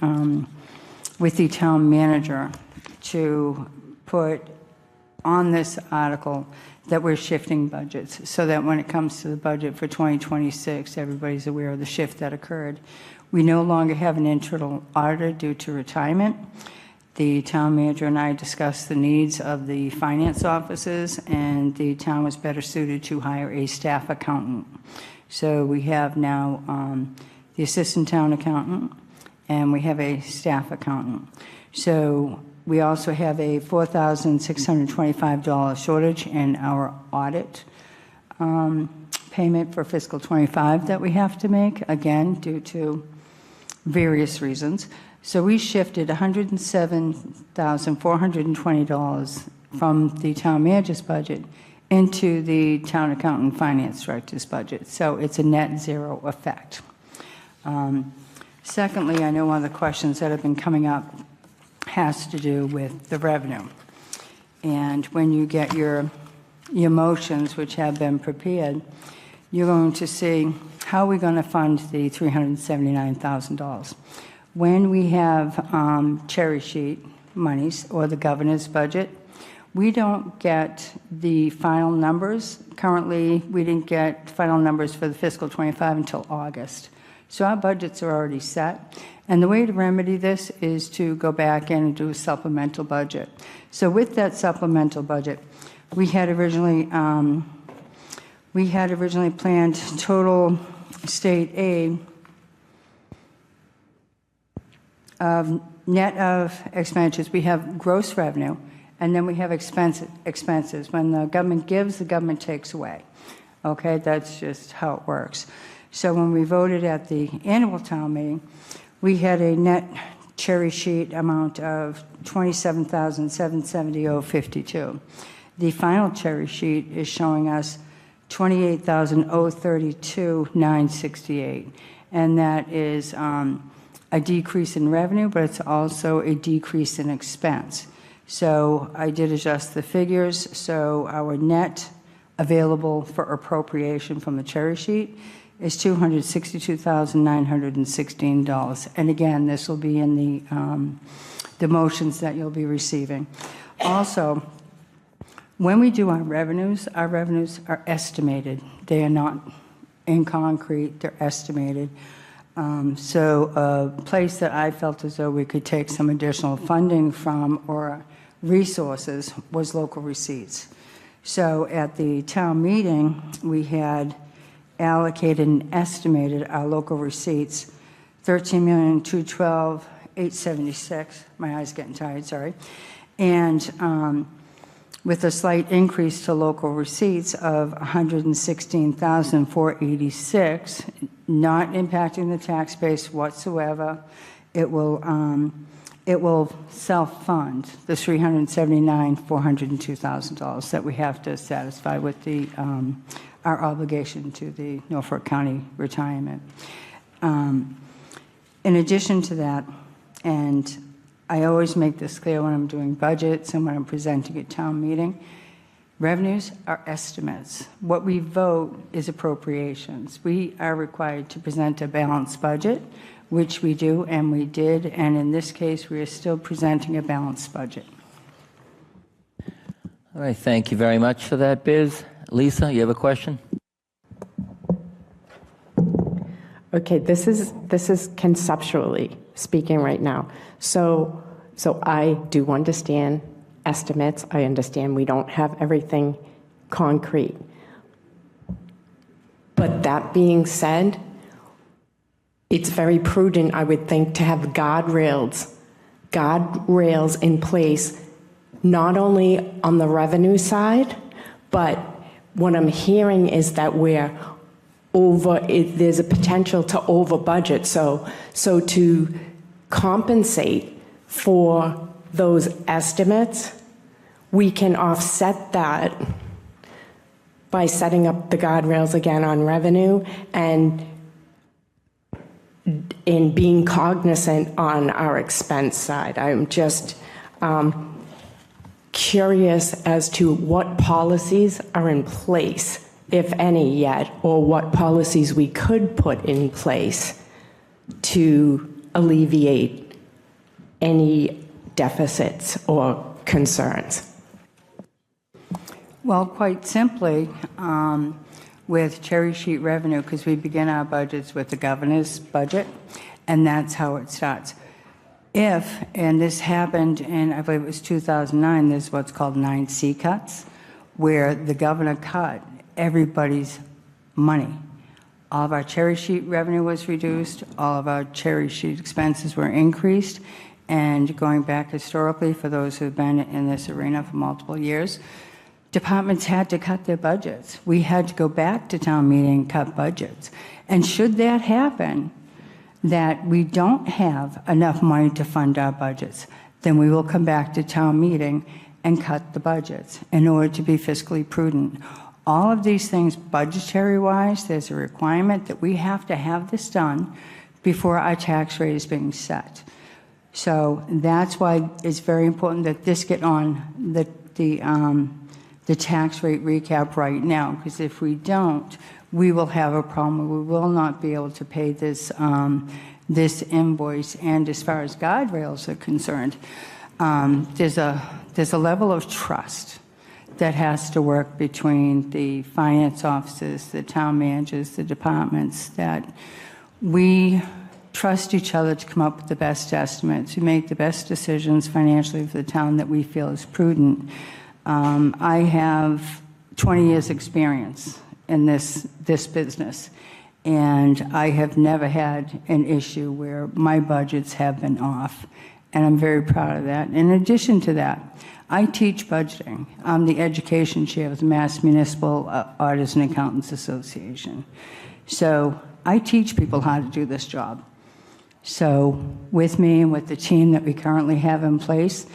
town manager to put on this article that we're shifting budgets so that when it comes to the budget for 2026, everybody's aware of the shift that occurred. We no longer have an internal auditor due to retirement. The town manager and I discussed the needs of the finance offices, and the town was better suited to hire a staff accountant. So we have now the assistant town accountant, and we have a staff accountant. So we also have a $4,625 shortage in our audit payment for fiscal 25 that we have to make, again, due to various reasons. So we shifted $107,420 from the town manager's budget into the town accountant and finance director's budget. So it's a net zero effect. Secondly, I know one of the questions that have been coming up has to do with the revenue. And when you get your motions, which have been prepared, you're going to see how we're going to fund the $379,000. When we have cherry sheet monies or the governor's budget, we don't get the final numbers. Currently, we didn't get final numbers for the fiscal 25 until August. So our budgets are already set. And the way to remedy this is to go back in and do a supplemental budget. So with that supplemental budget, we had originally planned total state aid net of expenditures, we have gross revenue, and then we have expenses. When the government gives, the government takes away. Okay, that's just how it works. So when we voted at the annual town meeting, we had a net cherry sheet amount of $27,770.52. The final cherry sheet is showing us $28,032,968, and that is a decrease in revenue, but it's also a decrease in expense. So I did adjust the figures, so our net available for appropriation from the cherry sheet is $262,916. And again, this will be in the motions that you'll be receiving. Also, when we do our revenues are estimated. They are not in concrete, they're estimated. So a place that I felt as though we could take some additional funding from or resources was local receipts. So at the town meeting, we had allocated and estimated our local receipts, $13,212,876. My eyes getting tired, sorry. And with a slight increase to local receipts of $116,486, not impacting the tax base whatsoever. It will self-fund the $379,402,000 that we have to satisfy with the our obligation to the Norfolk County retirement. In addition to that, and I always make this clear when I'm doing budgets and when I'm presenting at town meeting, revenues are estimates. What we vote is appropriations. We are required to present a balanced budget, which we do, and we did, and in this case, we are still presenting a balanced budget. All right, thank you very much for that, Biz. Lisa, you have a question? Okay, this is conceptually speaking right now. So I do understand estimates. I understand we don't have everything concrete. But that being said, it's very prudent, I would think, to have guardrails in place, not only on the revenue side, but what I'm hearing is that there's a potential to over budget. So to compensate for those estimates, we can offset that by setting up the guardrails again on revenue and in being cognizant on our expense side. I'm just curious as to what policies are in place, if any yet, or what policies we could put in place to alleviate any deficits or concerns. Well, quite simply, with cherry sheet revenue, because we begin our budgets with the governor's budget, and that's how it starts. If, and this happened in, I believe it was 2009, there's what's called 9C cuts, where the governor cut everybody's money. All of our cherry sheet revenue was reduced, all of our cherry sheet expenses were increased, and going back historically, for those who've been in this arena for multiple years, departments had to cut their budgets. We had to go back to town meeting and cut budgets. And should that happen, that we don't have enough money to fund our budgets, then we will come back to town meeting and cut the budgets in order to be fiscally prudent. All of these things, budgetary-wise, there's a requirement that we have to have this done before our tax rate is being set. So that's why it's very important that this get on the tax rate recap right now, because if we don't, we will have a problem. We will not be able to pay this this invoice. And as far as guardrails are concerned, there's a level of trust that has to work between the finance officers, the town managers, the departments, that we trust each other to come up with the best estimates, to make the best decisions financially for the town that we feel is prudent. I have 20 years experience in this business, And I have never had an issue where my budgets have been off, and I'm very proud of that. In addition to that, I teach budgeting. I'm the education chair of the Mass Municipal Auditors and Accountants Association. So I teach people how to do this job. So with me and with the team that we currently have in place,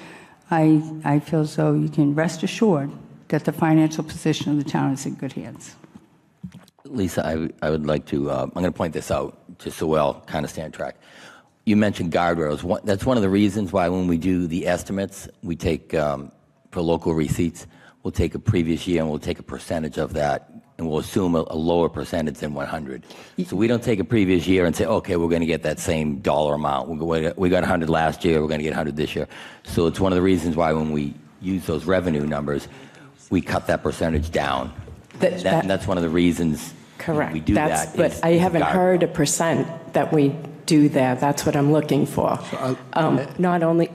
I feel as though you can rest assured that the financial position of the town is in good hands. Lisa, I would like to, I'm going to point this out just so we'll kind of stay on track. You mentioned guardrails. That's one of the reasons why when we do the estimates, we take, for local receipts, we'll take a previous year and we'll take a percentage of that and we'll assume a lower percentage than 100. So we don't take a previous year and say, okay, we're going to get that same dollar amount. We got 100 last year, we're going to get 100 this year. So it's one of the reasons why when we use those revenue numbers, we cut that percentage down. That's one of the reasons Correct. we do that. But I haven't heard a percent that we do there. That's what I'm looking for. Not only,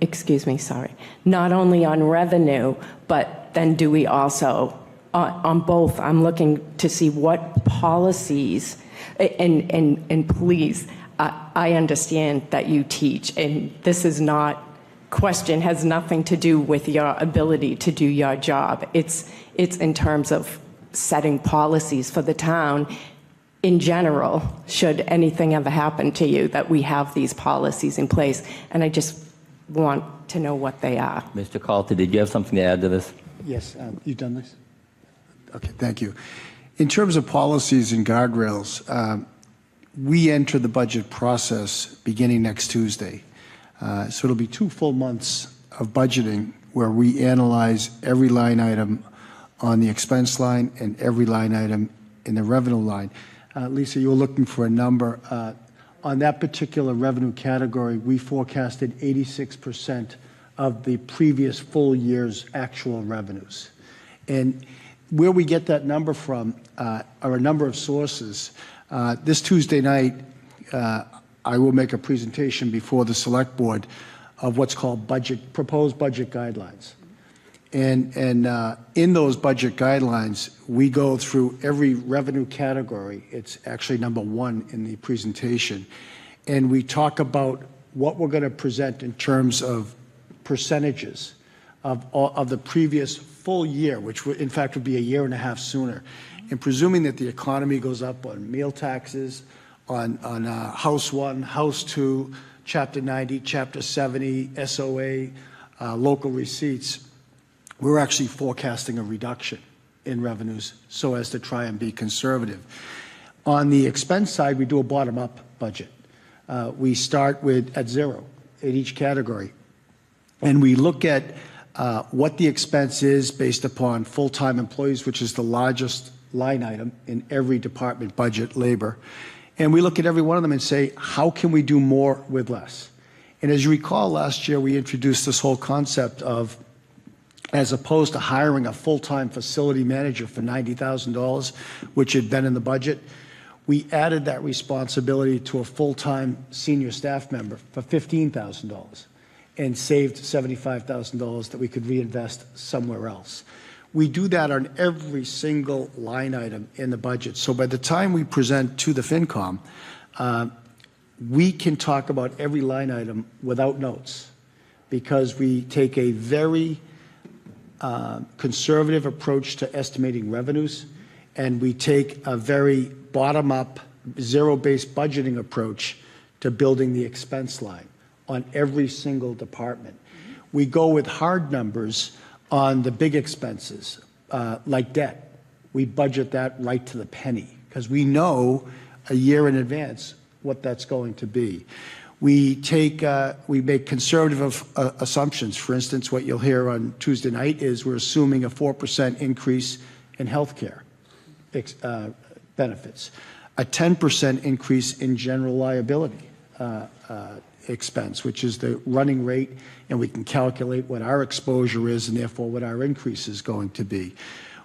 excuse me, sorry, not only on revenue, but then do we also, on both, I'm looking to see what policies, and please, I understand that you teach, and this is not, question has nothing to do with your ability to do your job. It's in terms of setting policies for the town in general, should anything ever happen to you, that we have these policies in place. And I just want to know what they are. Mr. Calter, did you have something to add to this? Yes, you've done this? Okay, thank you. In terms of policies and guardrails, we enter the budget process beginning next Tuesday. So it'll be 2 full months of budgeting where we analyze every line item on the expense line and every line item in the revenue line. Lisa, you were looking for a number. On that particular revenue category, we forecasted 86% of the previous full year's actual revenues. And where we get that number from are a number of sources. This Tuesday night, I will make a presentation before the Select Board of what's called proposed budget guidelines. And in those budget guidelines, we go through every revenue category. It's actually number 1 in the presentation. And we talk about what we're going to present in terms of percentages of the previous full year, which in fact would be a year and a half sooner. And presuming that the economy goes up on meal taxes, on House 1, House 2, Chapter 90, Chapter 70, SOA, local receipts, we're actually forecasting a reduction in revenues so as to try and be conservative. On the expense side, we do a bottom-up budget. We start at 0 in each category. And we look at what the expense is based upon full-time employees, which is the largest line item in every department budget, labor. And we look at every one of them and say, how can we do more with less? And as you recall, last year we introduced this whole concept of, as opposed to hiring a full-time facility manager for $90,000, which had been in the budget, we added that responsibility to a full-time senior staff member for $15,000 and saved $75,000 that we could reinvest somewhere else. We do that on every single line item in the budget. So by the time we present to the FinCom, we can talk about every line item without notes because we take a very conservative approach to estimating revenues, and we take a very bottom-up, zero-based budgeting approach to building the expense line on every single department. We go with hard numbers on the big expenses, like debt. We budget that right to the penny because we know a year in advance what that's going to be. We make conservative assumptions. For instance, what you'll hear on Tuesday night is we're assuming a 4% increase in health care benefits, a 10% increase in general liability expense, which is the running rate, and we can calculate what our exposure is and therefore what our increase is going to be.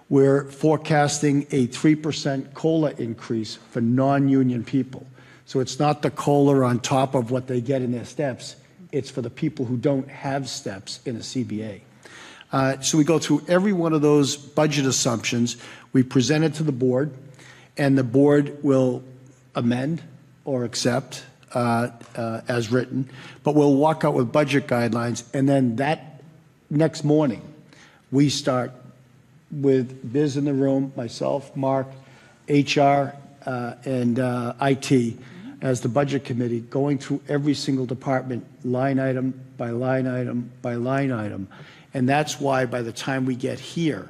We're forecasting a 3% COLA increase for non-union people. So it's not the COLA on top of what they get in their steps. It's for the people who don't have steps in a CBA. So we go through every one of those budget assumptions. We present it to the board, and the board will amend or accept as written, but we'll walk out with budget guidelines, and then that next morning, we start with Biz in the room, myself, Mark, HR, and IT as the budget committee, going through every single department, line item by line item by line item. And that's why by the time we get here,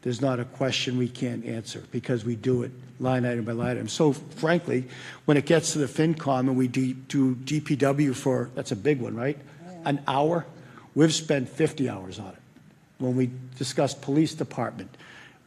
there's not a question we can't answer, because we do it line item by line item. So frankly, when it gets to the FinCom and we do DPW for, that's a big one, right? An hour, we've spent 50 hours on it. When we discussed police department,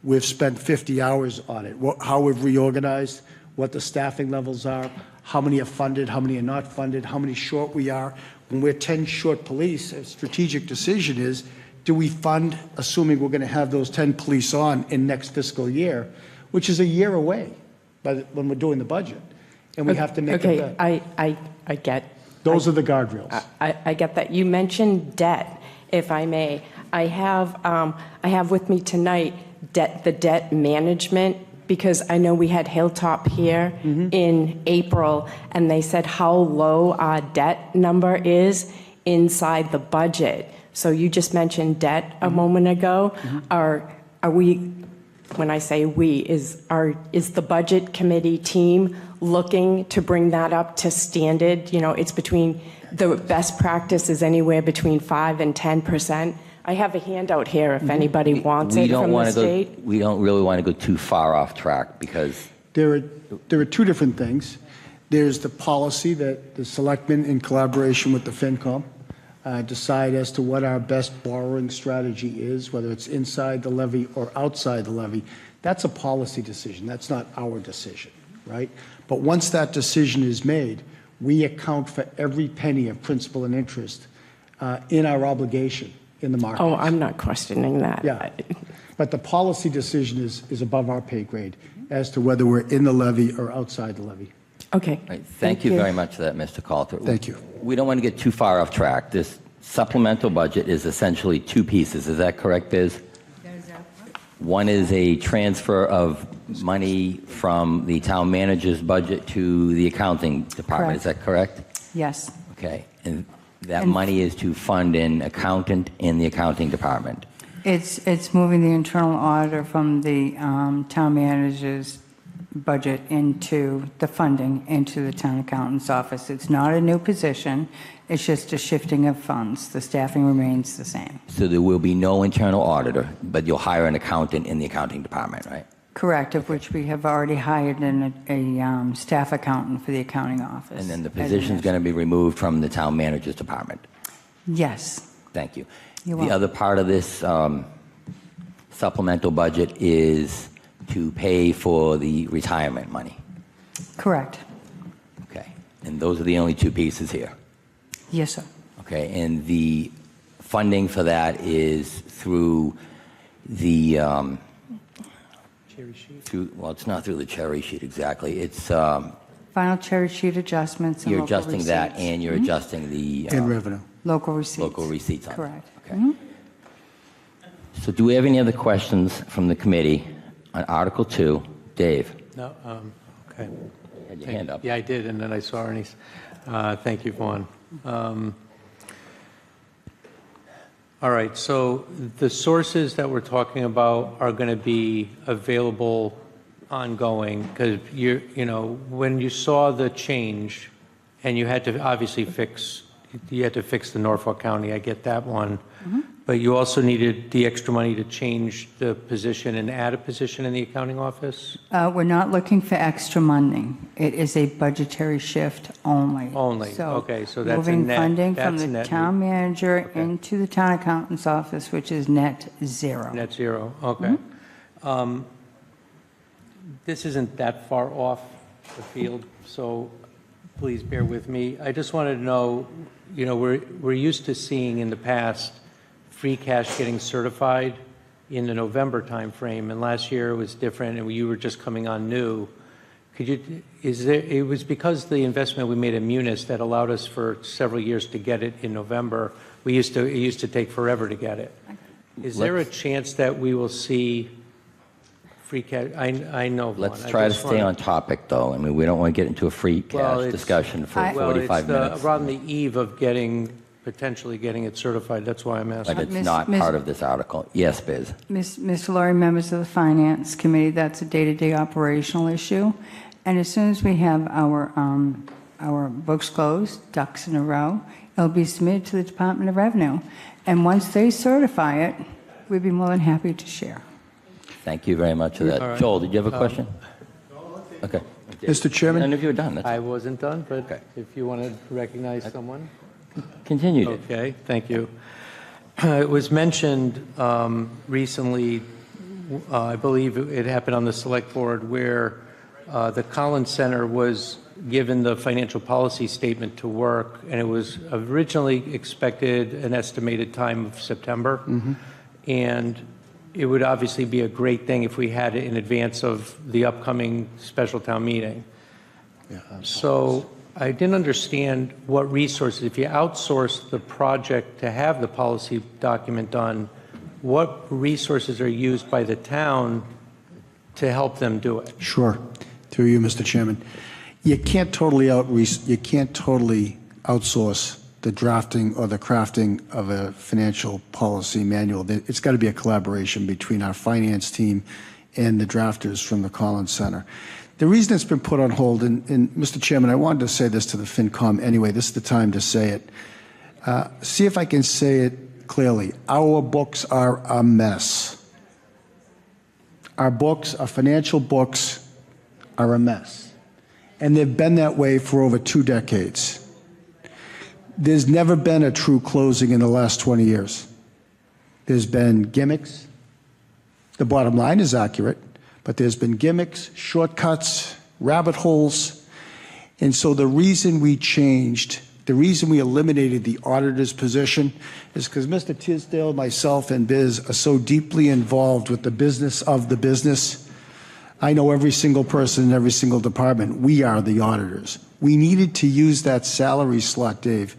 we've spent 50 hours on it. How we've reorganized, what the staffing levels are, how many are funded, how many are not funded, how many short we are. When we're 10 short police, a strategic decision is, do we fund, assuming we're going to have those 10 police on in next fiscal year, which is a year away when we're doing the budget, and we have to make okay, a bet. I get. Those are the guardrails. I get that. You mentioned debt, if I may. I have with me tonight the debt management, because I know we had Hilltop here in April, and they said how low our debt number is inside the budget. So you just mentioned debt a moment ago. Are we, when I say we, is the budget committee team looking to bring that up to standard? You know, it's between, the best practice is anywhere between 5 and 10%. I have a handout here if anybody wants it from the state. We don't really want to go too far off track, because There are two different things. There's the policy that the selectmen, in collaboration with the FinCom, decide as to what our best borrowing strategy is, whether it's inside the levy or outside the levy. That's a policy decision. That's not our decision, right? But once that decision is made, we account for every penny of principal and interest in our obligation in the market. Oh, I'm not questioning that. Yeah, but the policy decision is above our pay grade as to whether we're in the levy or outside the levy. Okay. Right, thank you very much for that, Mr. Coulter. Thank you. We don't want to get too far off track. This supplemental budget is essentially two pieces. Is that correct, Biz? One is a transfer of money from the town manager's budget to the accounting department. Is that correct? Yes. Okay. And that money is to fund an accountant in the accounting department. It's moving the internal auditor from the town manager's budget into the funding into the town accountant's office. It's not a new position. It's just a shifting of funds. The staffing remains the same. So there will be no internal auditor, but you'll hire an accountant in the accounting department, right? Correct, of which we have already hired a staff accountant for the accounting office. And then the position is going to be removed from the town manager's department. Yes. Thank you. You're The welcome. other part of this supplemental budget is to pay for the retirement money. Correct. Okay. And those are the only two pieces here. Yes, sir. Okay. And the funding for that is through the Cherry sheet? well, it's not through the cherry sheet exactly. It's Final cherry sheet adjustments and you're local adjusting that, receipts. and you're adjusting the In revenue. Local receipts. local receipts on it. Correct. Okay. So do we have any other questions from the committee on Article 2? Dave, No, okay. you had your hand up. Yeah, I did, and then I saw Ernie's. Thank you, Vaughn. All right, so the sources that we're talking about are going to be available ongoing, because you know, when you saw the change, and you had to obviously fix the Norfolk County, I get that one. But you also needed the extra money to change the position and add a position in the accounting office? We're not looking for extra money. It is a budgetary shift only. Only, okay, so that's a moving net- funding from that's the net- town manager okay. into the town accountant's office, which is net zero. Net zero, okay. This isn't that far off the field, so please bear with me. I just wanted to know, you know, we're used to seeing in the past free cash getting certified in the November timeframe, and last year it was different, and you were just coming on new. It was because the investment we made in Munis that allowed us for several years to get it in November. It used to take forever to get it. Is there a chance that we will see free cash, I know. Let's Vaughn. I try to just stay wanna- on topic, though. I mean, we don't want to get into a free Well, cash it's- discussion for Well, 45 minutes. we're on the eve of potentially getting it certified. That's why I'm asking. But it's Miss- not Miss- part of this article. Yes, Biz. Mr. Laurie, members of the Finance Committee, that's a day-to-day operational issue. And as soon as we have our books closed, ducks in a row, it'll be submitted to the Department of Revenue. And once they certify it, we'd be more than happy to share. Thank you very much for that. All right. Joel, did you have a question? Okay. Mr. Chairman? And if you were done, that's I wasn't done, but Okay. if you want to recognize someone. continued. Okay, thank you. It was mentioned recently, I believe it happened on the Select Board, where the Collins Center was given the financial policy statement to work, and it was originally expected an estimated time of September. And it would obviously be a great thing if we had it in advance of the upcoming special town meeting. So I didn't understand what resources, if you outsource the project to have the policy document done, what resources are used by the town to help them do it? Sure. Through you, Mr. Chairman. You can't totally outsource the drafting or the crafting of a financial policy manual. It's got to be a collaboration between our finance team and the drafters from the Collins Center. The reason it's been put on hold, and Mr. Chairman, I wanted to say this to the FinCom anyway. This is the time to say it. See if I can say it clearly. Our books are a mess. Our books, our financial books, are a mess. And they've been that way for over 2 decades. There's never been a true closing in the last 20 years. There's been gimmicks. The bottom line is accurate, but there's been gimmicks, shortcuts, rabbit holes. And so the reason we changed, the reason we eliminated the auditor's position is because Mr. Tisdale, myself, and Biz are so deeply involved with the business of the business. I know every single person in every single department. We are the auditors. We needed to use that salary slot, Dave,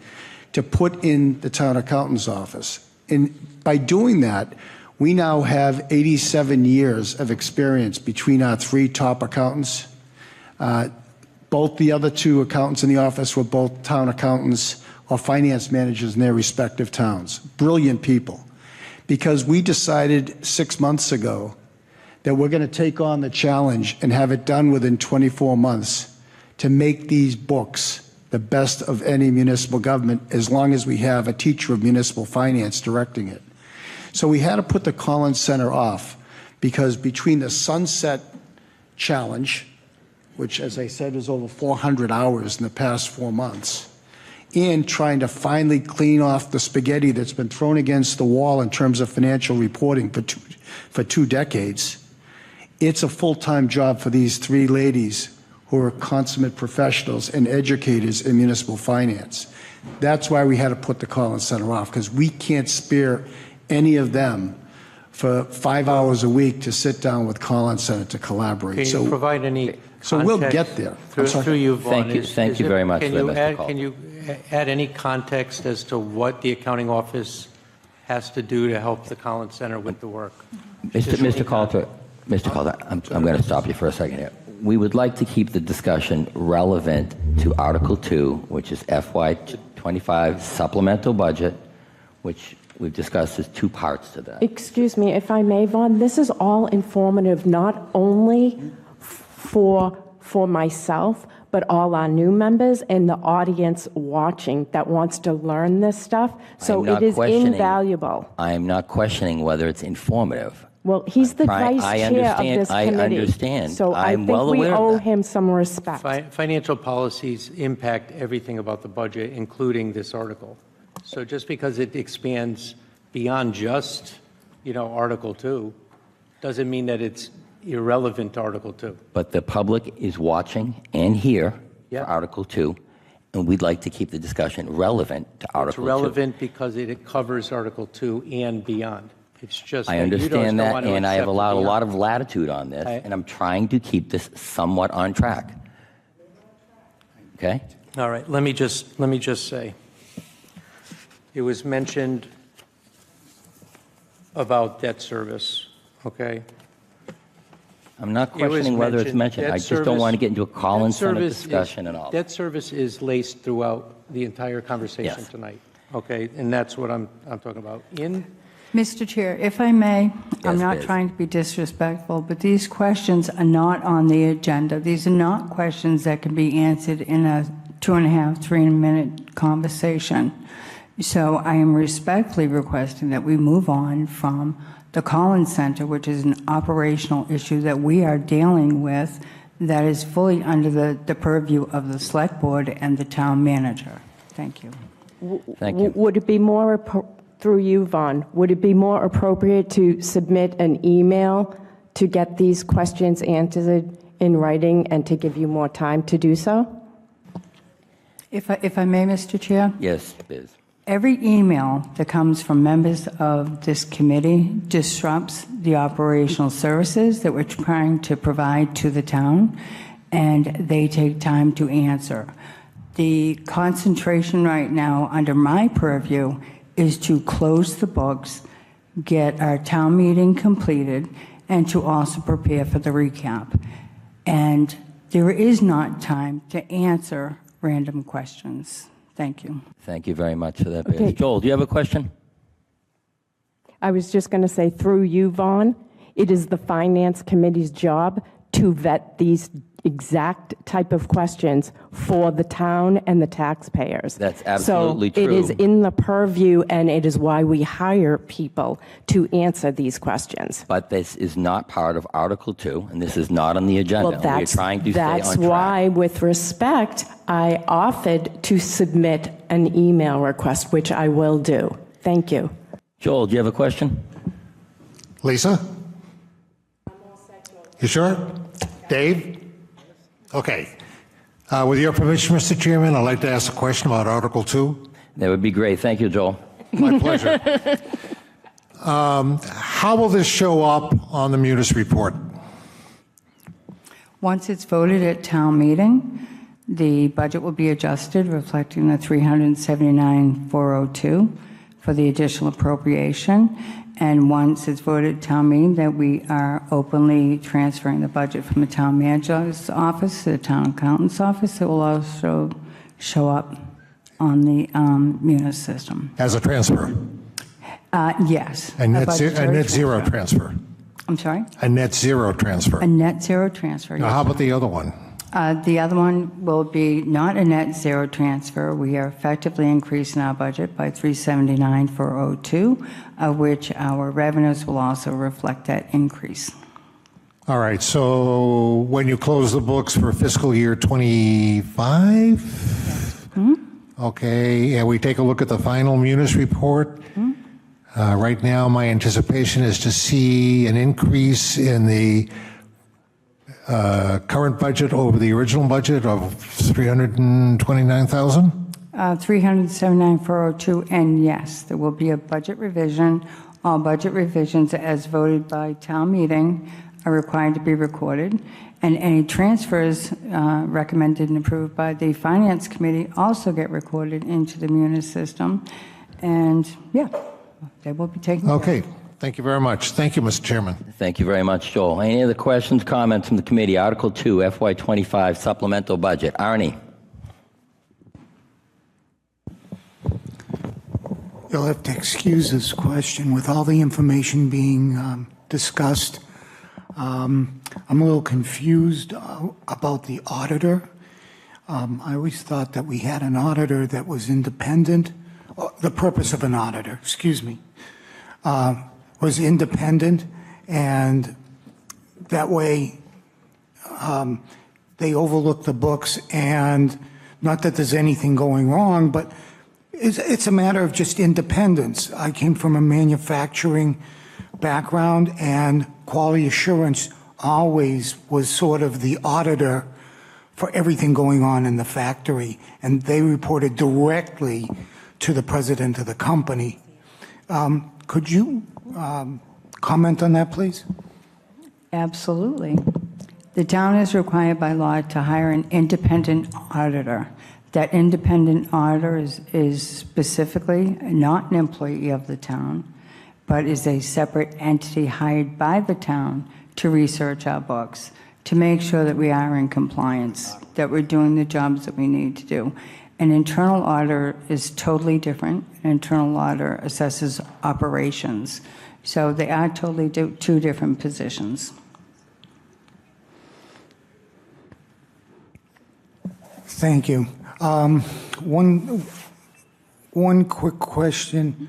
to put in the town accountant's office. And by doing that, we now have 87 years of experience between our 3 top accountants. Both the other 2 accountants in the office were both town accountants or finance managers in their respective towns. Brilliant people. Because we decided 6 months ago that we're going to take on the challenge and have it done within 24 months to make these books the best of any municipal government, as long as we have a teacher of municipal finance directing it. So we had to put the Collins Center off because between the Sunset Challenge, which, as I said, is over 400 hours in the past 4 months, and trying to finally clean off the spaghetti that's been thrown against the wall in terms of financial reporting for 2 decades, it's a full-time job for these 3 ladies who are consummate professionals and educators in municipal finance. That's why we had to put the Collins Center off, because we can't spare any of them for 5 hours a week to sit down with Collins Center to collaborate. Can you provide any context? So we'll get there. I'm sorry. Through you, Vaughn. Thank you very much for that, Mr. Call. Can you add any context as to what the accounting office has to do to help the Collins Center with the work? Mr. Calter, I'm going to stop you for a second here. We would like to keep the discussion relevant to Article 2, which is FY25 supplemental budget, which we've discussed as 2 parts to that. Excuse me, if I may, Vaughn, this is all informative, not only for myself, but all our new members and the audience watching that wants to learn this stuff. So it is invaluable. I am not questioning whether it's informative. Well, he's the vice chair of this committee. I understand. So I I'm think well we aware of owe that. him some respect. Financial policies impact everything about the budget, including this article. So just because it expands beyond just, Article 2, doesn't mean that it's irrelevant to Article 2. But the public is watching and here Yeah. for Article 2, and we'd like to keep the discussion relevant to Article 2. It's relevant because it covers Article 2 and beyond. It's just I that you understand don't that, want to and I have accept allowed a beyond. lot of latitude on this, and I'm trying to keep this somewhat on track. Okay? All right, let me just say, it was mentioned about debt service, okay? I'm not It was questioning whether it's mentioned. Debt I just don't service- want to get into a Collins debt Senate service is- discussion and all. Debt service is laced throughout the entire conversation Yes. tonight, okay? And that's what I'm talking about. Mr. Chair, if I may, I'm Yes, not Biz. trying to be disrespectful, but these questions are not on the agenda. These are not questions that can be answered in a 2.5, 3-minute conversation. So I am respectfully requesting that we move on from the Collins Center, which is an operational issue that we are dealing with that is fully under the purview of the Select Board and the Town Manager. Thank you. Thank you. Would it be more, through you, Vaughn, would it be more appropriate to submit an email to get these questions answered in writing and to give you more time to do so? If I may, Mr. Chair? Yes, Biz. Every email that comes from members of this committee disrupts the operational services that we're trying to provide to the town, and they take time to answer. The concentration right now under my purview is to close the books, get our town meeting completed, and to also prepare for the recap. And there is not time to answer random questions. Thank you. Thank you very much for that, Biz. Okay. Joel, do you have a question? I was just going to say, through you, Vaughn, it is the Finance Committee's job to vet these exact type of questions for the town and the taxpayers. That's absolutely so true. It is in the purview, and it is why we hire people to answer these questions. But this is not part of Article 2, and this is not on the agenda. Well, We're trying to stay on that's track. why, with respect, I offered to submit an email request, which I will do. Thank you. Joel, do you have a question? Lisa? You sure? Dave? Okay. With your permission, Mr. Chairman, I'd like to ask a question about Article 2. That would be great. Thank you, Joel. My pleasure. How will this show up on the Munis report? Once it's voted at town meeting, the budget will be adjusted, reflecting the $379,402 for the additional appropriation. And once it's voted at town meeting, that we are openly transferring the budget from the town manager's office to the town accountant's office, it will also show up on the Munis system. As a transfer? Yes. A net zero transfer? I'm sorry? A net zero transfer? A net zero transfer. Now, yes. how about the other one? The other one will be not a net zero transfer. We are effectively increasing our budget by $379,402, of which our revenues will also reflect that increase. All right, so when you close the books for fiscal year 25? Okay, and we take a look at the final Munis report. Right now, my anticipation is to see an increase in the current budget over the original budget of $329,000? $379,402, and yes, there will be a budget revision. All budget revisions as voted by town meeting are required to be recorded, and any transfers recommended and approved by the Finance Committee also get recorded into the Munis system, and yeah, they will be taken care of. Okay, thank you very much. Thank you, Mr. Chairman. Thank you very much, Joel. Any other questions, comments from the committee? Article 2, FY25 supplemental budget. Arnie? You'll have to excuse this question. With all the information being discussed, I'm a little confused about the auditor. I always thought that we had an auditor that was independent. The purpose of an auditor, excuse me, was independent, and that way they overlook the books, and not that there's anything going wrong, but it's a matter of just independence. I came from a manufacturing background, and quality assurance always was sort of the auditor for everything going on in the factory, and they reported directly to the president of the company. Could you comment on that, please? Absolutely. The town is required by law to hire an independent auditor. That independent auditor is specifically not an employee of the town, but is a separate entity hired by the town to research our books, to make sure that we are in compliance, that we're doing the jobs that we need to do. An internal auditor is totally different. An internal auditor assesses operations. So they are totally two different positions. Thank you. One quick question.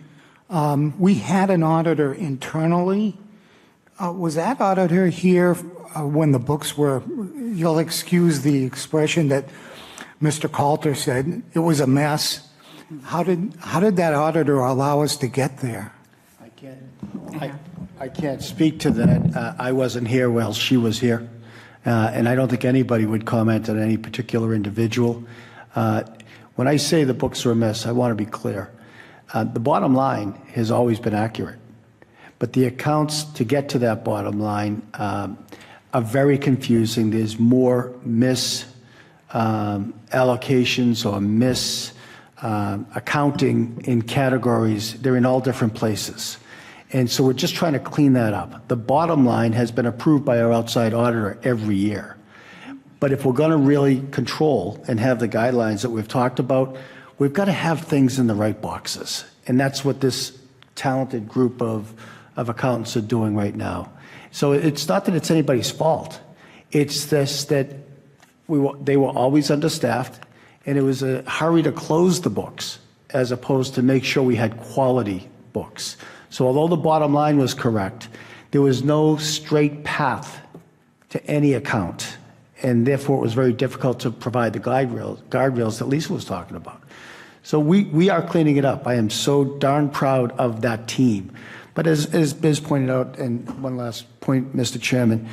We had an auditor internally. Was that auditor here when the books were, you'll excuse the expression that Mr. Coulter said, it was a mess. How did that auditor allow us to get there? I can't speak to that. I wasn't here while she was here, and I don't think anybody would comment on any particular individual. When I say the books are a mess, I want to be clear. The bottom line has always been accurate, but the accounts to get to that bottom line are very confusing. There's more allocations or accounting in categories. They're in all different places. And so we're just trying to clean that up. The bottom line has been approved by our outside auditor every year. But if we're going to really control and have the guidelines that we've talked about, we've got to have things in the right boxes. And that's what this talented group of accountants are doing right now. So it's not that it's anybody's fault. It's this that they were always understaffed, and it was a hurry to close the books as opposed to make sure we had quality books. So although the bottom line was correct, there was no straight path to any account, and therefore it was very difficult to provide the guardrails that Lisa was talking about. So we are cleaning it up. I am so darn proud of that team. But as Biz pointed out, and one last point, Mr. Chairman,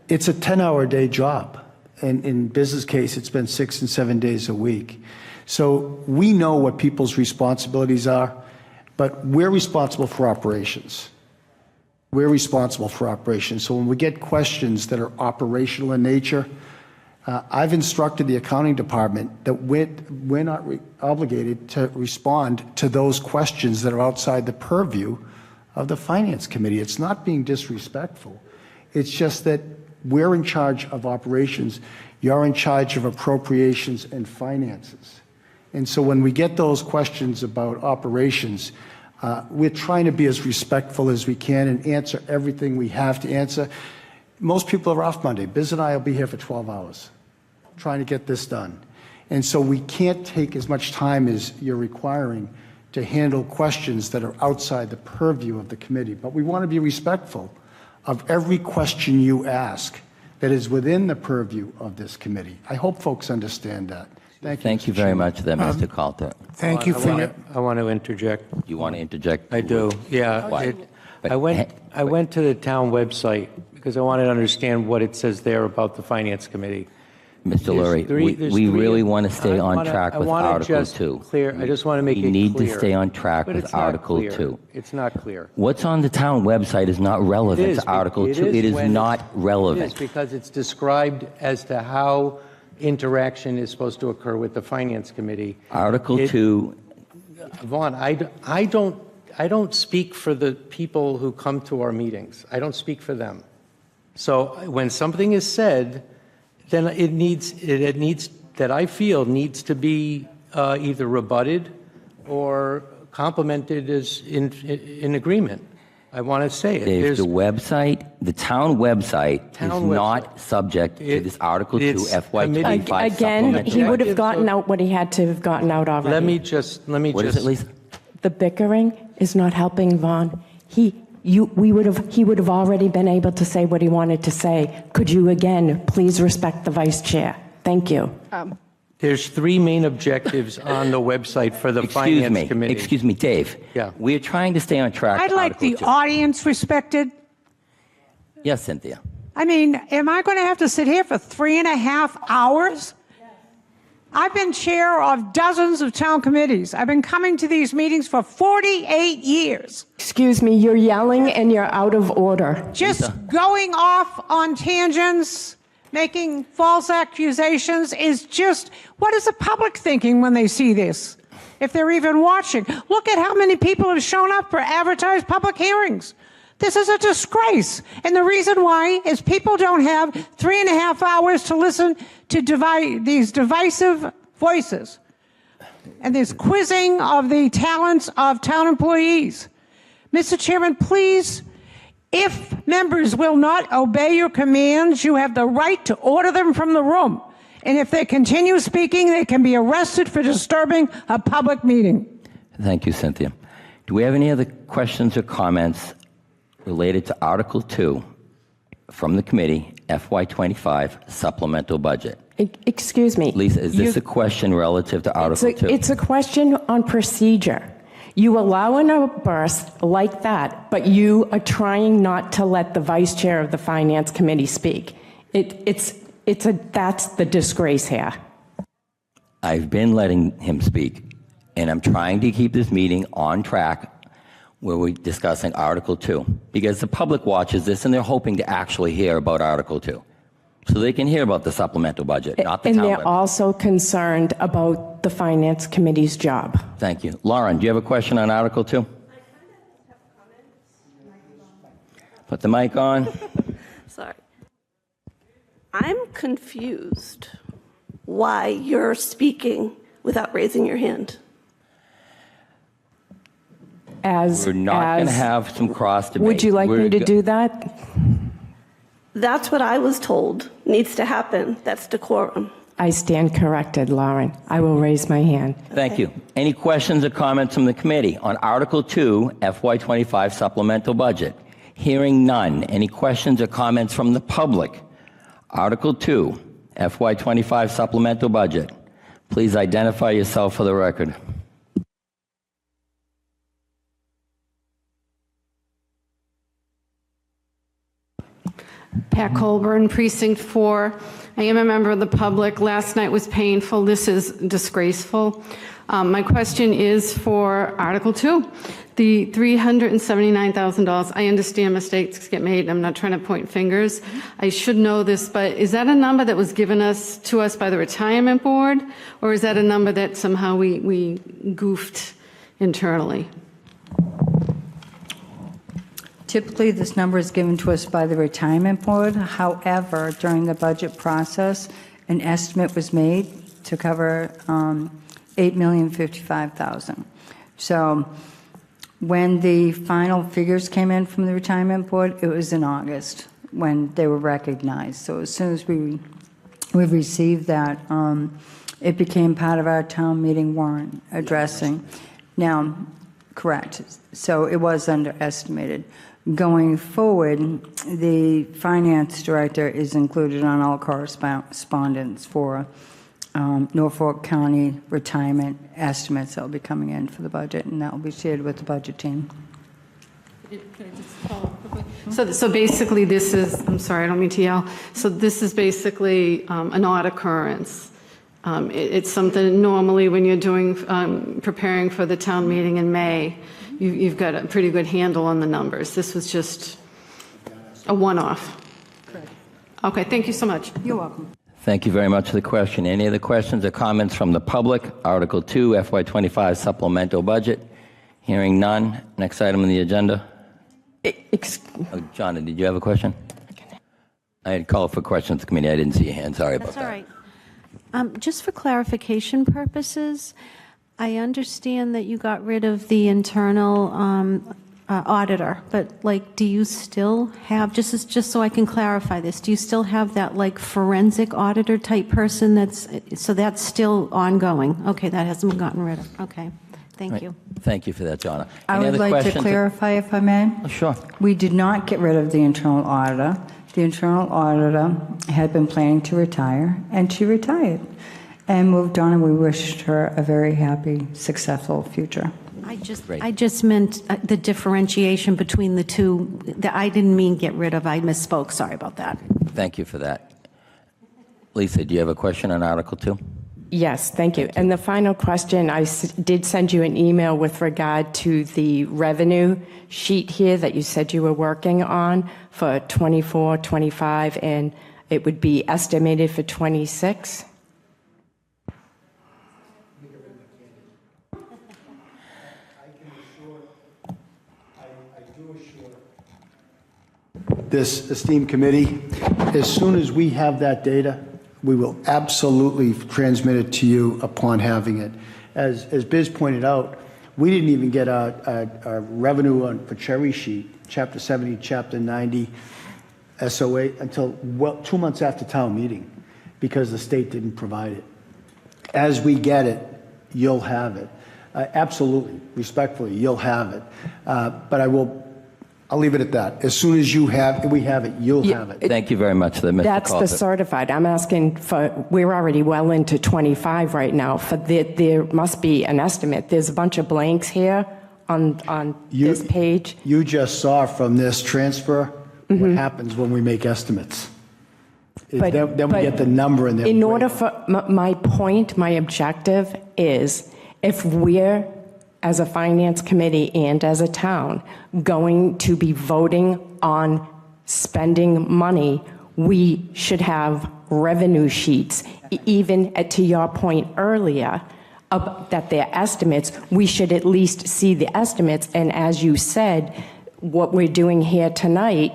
it's a 10-hour-a-day job. And in Biz's case, it's been 6 and 7 days a week. So we know what people's responsibilities are, but we're responsible for operations. We're responsible for operations. So when we get questions that are operational in nature, I've instructed the accounting department that we're not obligated to respond to those questions that are outside the purview of the Finance Committee. It's not being disrespectful. It's just that we're in charge of operations. You're in charge of appropriations and finances. And so when we get those questions about operations, we're trying to be as respectful as we can and answer everything we have to answer. Most people are off Monday. Biz and I will be here for 12 hours trying to get this done. And so we can't take as much time as you're requiring to handle questions that are outside the purview of the committee. But we want to be respectful of every question you ask that is within the purview of this committee. I hope folks understand that. Thank you. Thank you very much, then, Mr. Coulter. Thank you for your... I want to interject. You want to interject? I do, yeah. What? I went to the town website because I wanted to understand what it says there about the Finance Committee. Mr. Lurie, we really want to stay on track with Article 2. I just want to make it clear. We need to stay on track with Article 2. It's not clear. What's on the town website is not relevant to Article 2. It is not relevant. It is because it's described as to how interaction is supposed to occur with the Finance Committee. Article 2. Vaughn, I don't speak for the people who come to our meetings. I don't speak for them. So when something is said, then it needs that I feel needs to be either rebutted or complimented as in agreement. I want to say it. Dave, the town website is not subject to this Article 2 FY25 Again, he would have gotten out what he had to have gotten out already. Let me just. What is it, Lisa? The bickering is not helping Vaughn. He would have already been able to say what he wanted to say. Could you again please respect the vice chair? Thank you. There's 3 main objectives on the website for the Finance Committee. Excuse me, Dave. Yeah. We're trying to stay on track. I'd like the audience respected. Yes, Cynthia. I mean, am I going to have to sit here for 3.5 hours? I've been chair of dozens of town committees. I've been coming to these meetings for 48 years. Excuse me, you're yelling and you're out of order. Just going off on tangents, making false accusations is just, what is the public thinking when they see this? If they're even watching. Look at how many people have shown up for advertised public hearings. This is a disgrace. And the reason why is people don't have 3.5 hours to listen to these divisive voices and this quizzing of the talents of town employees. Mr. Chairman, please, if members will not obey your commands, you have the right to order them from the room. And if they continue speaking, they can be arrested for disturbing a public meeting. Thank you, Cynthia. Do we have any other questions or comments related to Article 2 from the committee, FY25 supplemental budget? Excuse me. Lisa, is this a question relative to Article 2? It's a question on procedure. You allow an outburst like that, but you are trying not to let the vice chair of the finance committee speak. That's the disgrace here. I've been letting him speak, and I'm trying to keep this meeting on track where we're discussing Article 2, because the public watches this and they're hoping to actually hear about Article 2. So they can hear about the supplemental budget, not the And town they're budget. also concerned about the finance committee's job. Thank you. Lauren, do you have a question on Article 2? Put the mic on. Sorry. I'm confused why you're speaking without raising your hand. We're not going to have some cross debate. Would you like me to do that? That's what I was told needs to happen. That's decorum. I stand corrected, Lauren. I will raise my hand. Thank you. Any questions or comments from the committee on Article 2, FY25 supplemental budget? Hearing none. Any questions or comments from the public? Article 2, FY25 supplemental budget. Please identify yourself for the record. Pat Colburn, Precinct 4. I am a member of the public. Last night was painful. This is disgraceful. My question is for Article 2. The $379,000, I understand mistakes get made. I'm not trying to point fingers. I should know this, but is that a number that was given to us by the retirement board? Or is that a number that somehow we goofed internally? Typically, this number is given to us by the retirement board. However, during the budget process, an estimate was made to cover $8,055,000. So when the final figures came in from the retirement board, it was in August when they were recognized. So as soon as we received that, it became part of our town meeting warrant addressing. Now, correct. So it was underestimated. Going forward, the finance director is included on all correspondence for Norfolk County retirement estimates that will be coming in for the budget, and that will be shared with the budget team. Can I just follow up quickly? So basically this is, I'm sorry, I don't mean to yell. So this is basically an odd occurrence. It's something normally when you're doing, preparing for the town meeting in May, you've got a pretty good handle on the numbers. This was just a one-off. Correct. Okay, thank you so much. You're welcome. Thank you very much for the question. Any other questions or comments from the public? Article 2, FY25 supplemental budget. Hearing none. Next item on the agenda. John, did you have a question? I had called for questions to the committee. I didn't see your hand. Sorry about that. That's all right. Just for clarification purposes, I understand that you got rid of the internal auditor, but like, do you still have, just so I can clarify this, do you still have that like forensic auditor type person so that's still ongoing? Okay, that hasn't been gotten rid of. Okay, thank you. Thank you for that, Jonna. I Any would other like to questions? clarify, if I may. Oh, sure. We did not get rid of the internal auditor. The internal auditor had been planning to retire, and she retired and moved on, and we wished her a very happy, successful future. I just meant the differentiation between the two. I didn't mean get rid of. I misspoke. Sorry about that. Thank you for that. Lisa, do you have a question on Article 2? Yes, thank you. And the final question, I did send you an email with regard to the revenue sheet here that you said you were working on for 24, 25, and it would be estimated for 26. this esteemed committee. As soon as we have that data, we will absolutely transmit it to you upon having it. As Biz pointed out, we didn't even get a revenue for cherry sheet, Chapter 70, Chapter 90, SOA, until 2 months after town meeting, because the state didn't provide it. As we get it, you'll have it. Absolutely, respectfully, you'll have it. But I'll leave it at that. As soon as we have it, you'll have it. Thank you very much, Mr. That's the Coulter. certified. I'm asking for, we're already well into 25 right now. There must be an estimate. There's a bunch of blanks here on this page. You just saw from this transfer what happens when we make estimates. Then we get the number and then. In order for, my point, my objective is, if we're, as a finance committee and as a town, going to be voting on spending money, we should have revenue sheets. Even to your point earlier, that they're estimates, we should at least see the estimates. And as you said, what we're doing here tonight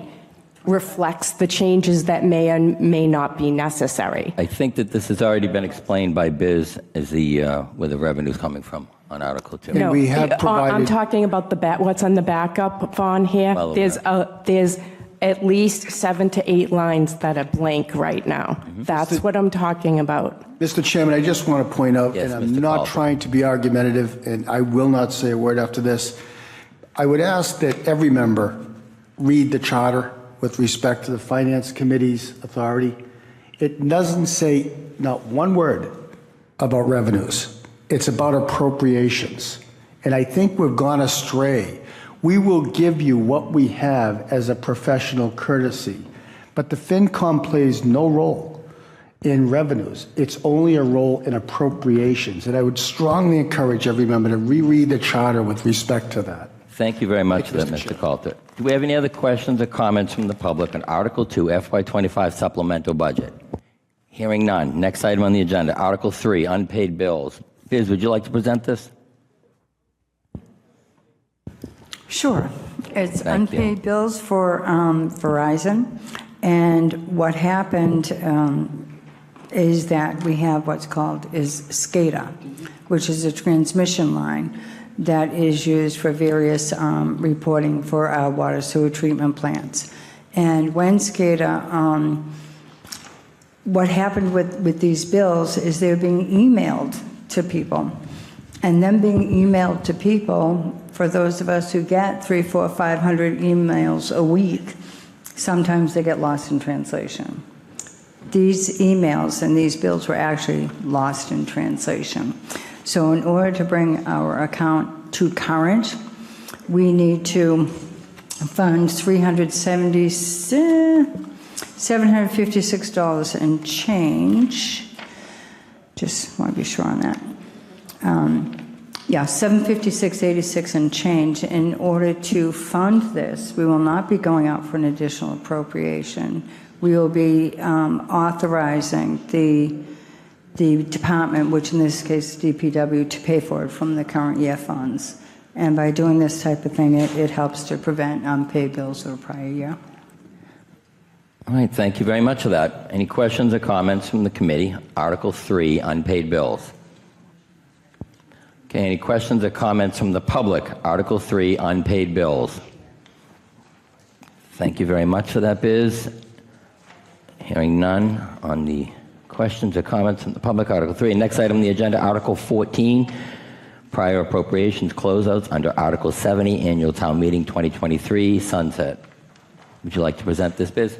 reflects the changes that may or may not be necessary. I think that this has already been explained by Biz as where the revenue's coming from on Article 2. And we have provided. I'm talking about what's on the backup on here. Well, There's at least 7 to 8 lines that are blank right now. That's what I'm talking about. Mr. Chairman, I just want to point out, Yes, and I'm Mr. not Coulter. trying to be argumentative, and I will not say a word after this. I would ask that every member read the charter with respect to the Finance Committee's authority. It doesn't say not one word about revenues. It's about appropriations. And I think we've gone astray. We will give you what we have as a professional courtesy, but the FinCom plays no role in revenues. It's only a role in appropriations. And I would strongly encourage every member to reread the charter with respect to that. Thank you very much for that, Mr. Coulter. Do we have any other questions or comments from the public on Article 2, FY25 supplemental budget? Hearing none. Next item on the agenda, Article 3, unpaid bills. Biz, would you like to present this? Sure. It's Thank you. unpaid bills for Verizon. And what happened is that we have what's called SCADA, which is a transmission line that is used for various reporting for our water sewer treatment plants. And when SCADA, what happened with these bills is they're being emailed to people. And then being emailed to people, for those of us who get 300, 400, 500 emails a week, sometimes they get lost in translation. These emails and these bills were actually lost in translation. So in order to bring our account to current, we need to fund $756 and change. Just want to be sure on that. $756.86 and change. In order to fund this, we will not be going out for an additional appropriation. We will be authorizing the department, which in this case is DPW, to pay for it from the current year funds. And by doing this type of thing, it helps to prevent unpaid bills of a prior year. All right, thank you very much for that. Any questions or comments from the committee? Article 3, unpaid bills. Okay, any questions or comments from the public? Article 3, unpaid bills. Thank you very much for that, Biz. Hearing none on the questions or comments from the public, Article 3. Next item on the agenda, Article 14, prior appropriations closeouts under Article 70, Annual Town Meeting 2023, sunset. Would you like to present this, Biz?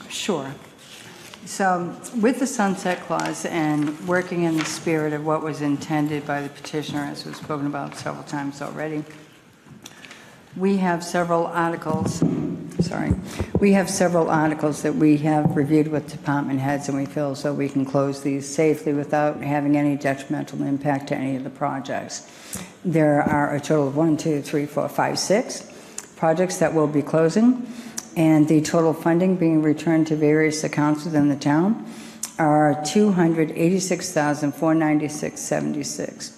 Sure. So with the sunset clause and working in the spirit of what was intended by the petitioner, as was spoken about several times already, we have several articles, that we have reviewed with department heads, and we feel so we can close these safely without having any detrimental impact to any of the projects. There are a total of 6 projects that will be closing, and the total funding being returned to various accounts within the town are $286,496.76.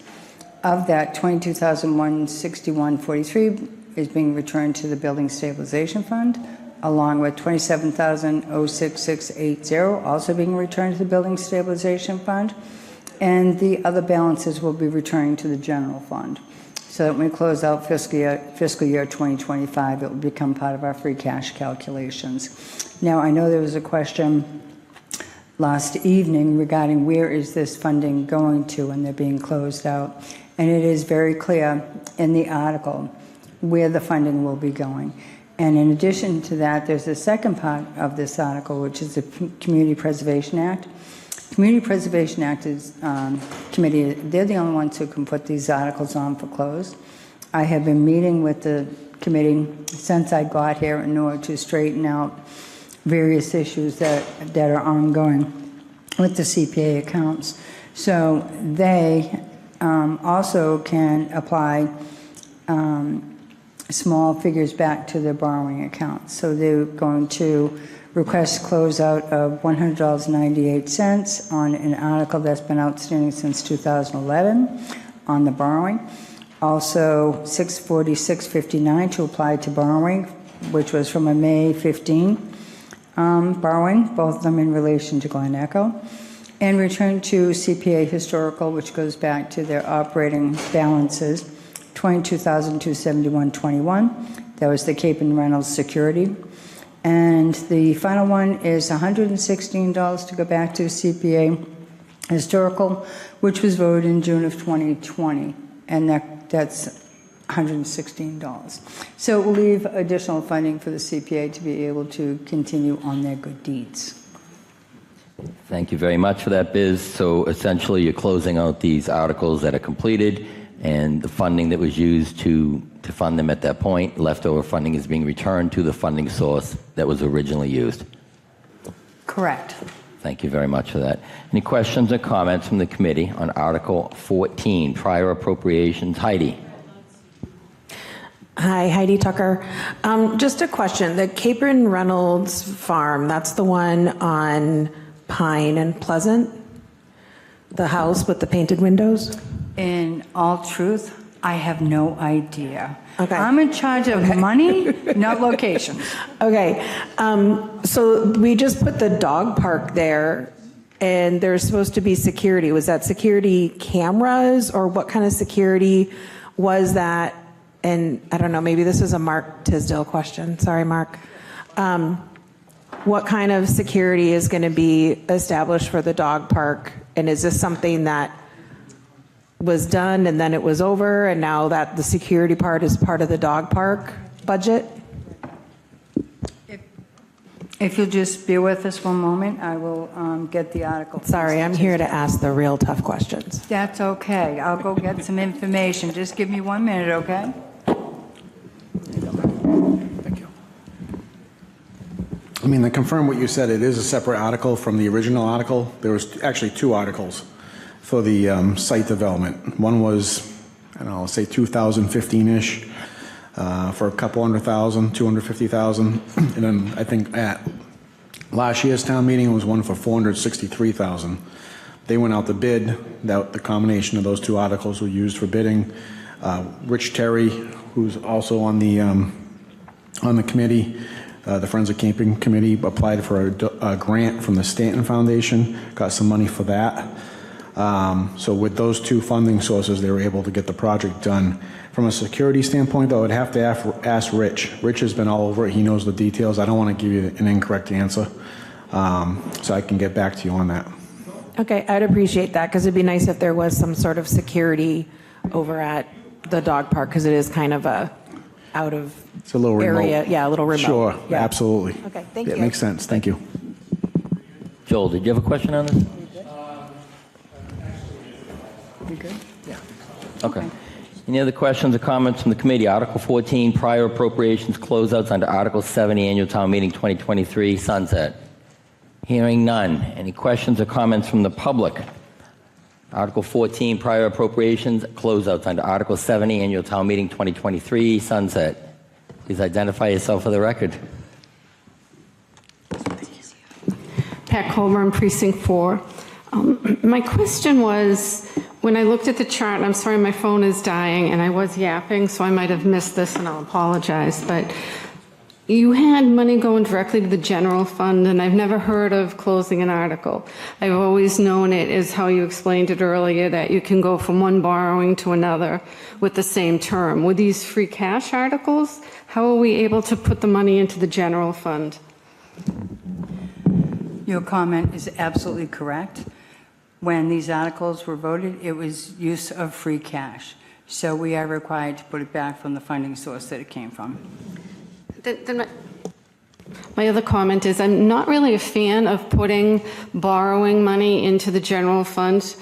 Of that, $22,161.43 is being returned to the Building Stabilization Fund, along with $27,066.80 also being returned to the Building Stabilization Fund, and the other balances will be returning to the general fund. So that when we close out fiscal year 2025, it will become part of our free cash calculations. Now, I know there was a question last evening regarding where is this funding going to when they're being closed out. And it is very clear in the article where the funding will be going. And in addition to that, there's a second part of this article, which is the Community Preservation Act. Community Preservation Act is committee, they're the only ones who can put these articles on for close. I have been meeting with the committee since I got here in order to straighten out various issues that are ongoing with the CPA accounts. So they also can apply small figures back to their borrowing accounts. So they're going to request closeout of $100.98 on an article that's been outstanding since 2011 on the borrowing. Also, $646.59 to apply to borrowing, which was from a May 15 borrowing, both of them in relation to Glen Echo. And return to CPA Historical, which goes back to their operating balances, $22,271.21. That was the Cape and Reynolds Security. And the final one is $116 to go back to CPA Historical, which was voted in June of 2020, and that's $116. So it will leave additional funding for the CPA to be able to continue on their good deeds. Thank you very much for that, Biz. So essentially, you're closing out these articles that are completed, and the funding that was used to fund them at that point, leftover funding, is being returned to the funding source that was originally used. Correct. Thank you very much for that. Any questions or comments from the committee on Article 14, prior appropriations? Heidi. Hi, Heidi Tucker. Just a question. The Cape and Reynolds farm, that's the one on Pine and Pleasant? The house with the painted windows? In all truth, I have no idea. Okay. I'm in charge of money, not locations. Okay. So we just put the dog park there, and there's supposed to be security. Was that security cameras, or what kind of security was that? And I don't know, maybe this is a Mark Tisdale question. Sorry, Mark. What kind of security is going to be established for the dog park? And is this something that was done and then it was over, and now that the security part is part of the dog park budget? If you'll just bear with us one moment, I will get the article. Sorry, I'm here to ask the real tough questions. That's okay. I'll go get some information. Just give me 1 minute, okay? Thank you. I mean, to confirm what you said, it is a separate article from the original article. There was actually two articles for the site development. One was, I don't know, I'll say 2015-ish for a couple $100,000, 250,000. And then I think at last year's town meeting, it was one for 463,000. They went out to bid. That the combination of those two articles were used for bidding. Rich Terry, who's also on the committee, the Friends of Camping Committee, applied for a grant from the Stoughton Foundation, got some money for that. So with those two funding sources, they were able to get the project done. From a security standpoint, though, I'd have to ask Rich. Rich has been all over it. He knows the details. I don't want to give you an incorrect answer, so I can get back to you on that. Okay, I'd appreciate that, because it'd be nice if there was some sort of security over at the dog park, because it is kind of a out of It's a little area. remote. Yeah, a little remote. Sure, Yeah. absolutely. Okay, thank Yeah, you. it makes sense. Thank you. Joel, did you have a question on this? You good? Yeah. Okay. Any other questions or comments from the committee? Article 14, prior appropriations closeouts under Article 70, Annual Town Meeting 2023, sunset. Hearing none. Any questions or comments from the public? Article 14, prior appropriations closeouts under Article 70, Annual Town Meeting 2023, sunset. Please identify yourself for the record. Pat Colburn, Precinct 4. My question was, When I looked at the chart, and I'm sorry, my phone is dying, and I was yapping, so I might have missed this, and I'll apologize, but you had money going directly to the general fund, and I've never heard of closing an article. I've always known it as how you explained it earlier, that you can go from one borrowing to another with the same term. With these free cash articles, how are we able to put the money into the general fund? Your comment is absolutely correct. When these articles were voted, it was use of free cash. So we are required to put it back from the funding source that it came from. Then my other comment is I'm not really a fan of putting borrowing money into the general fund.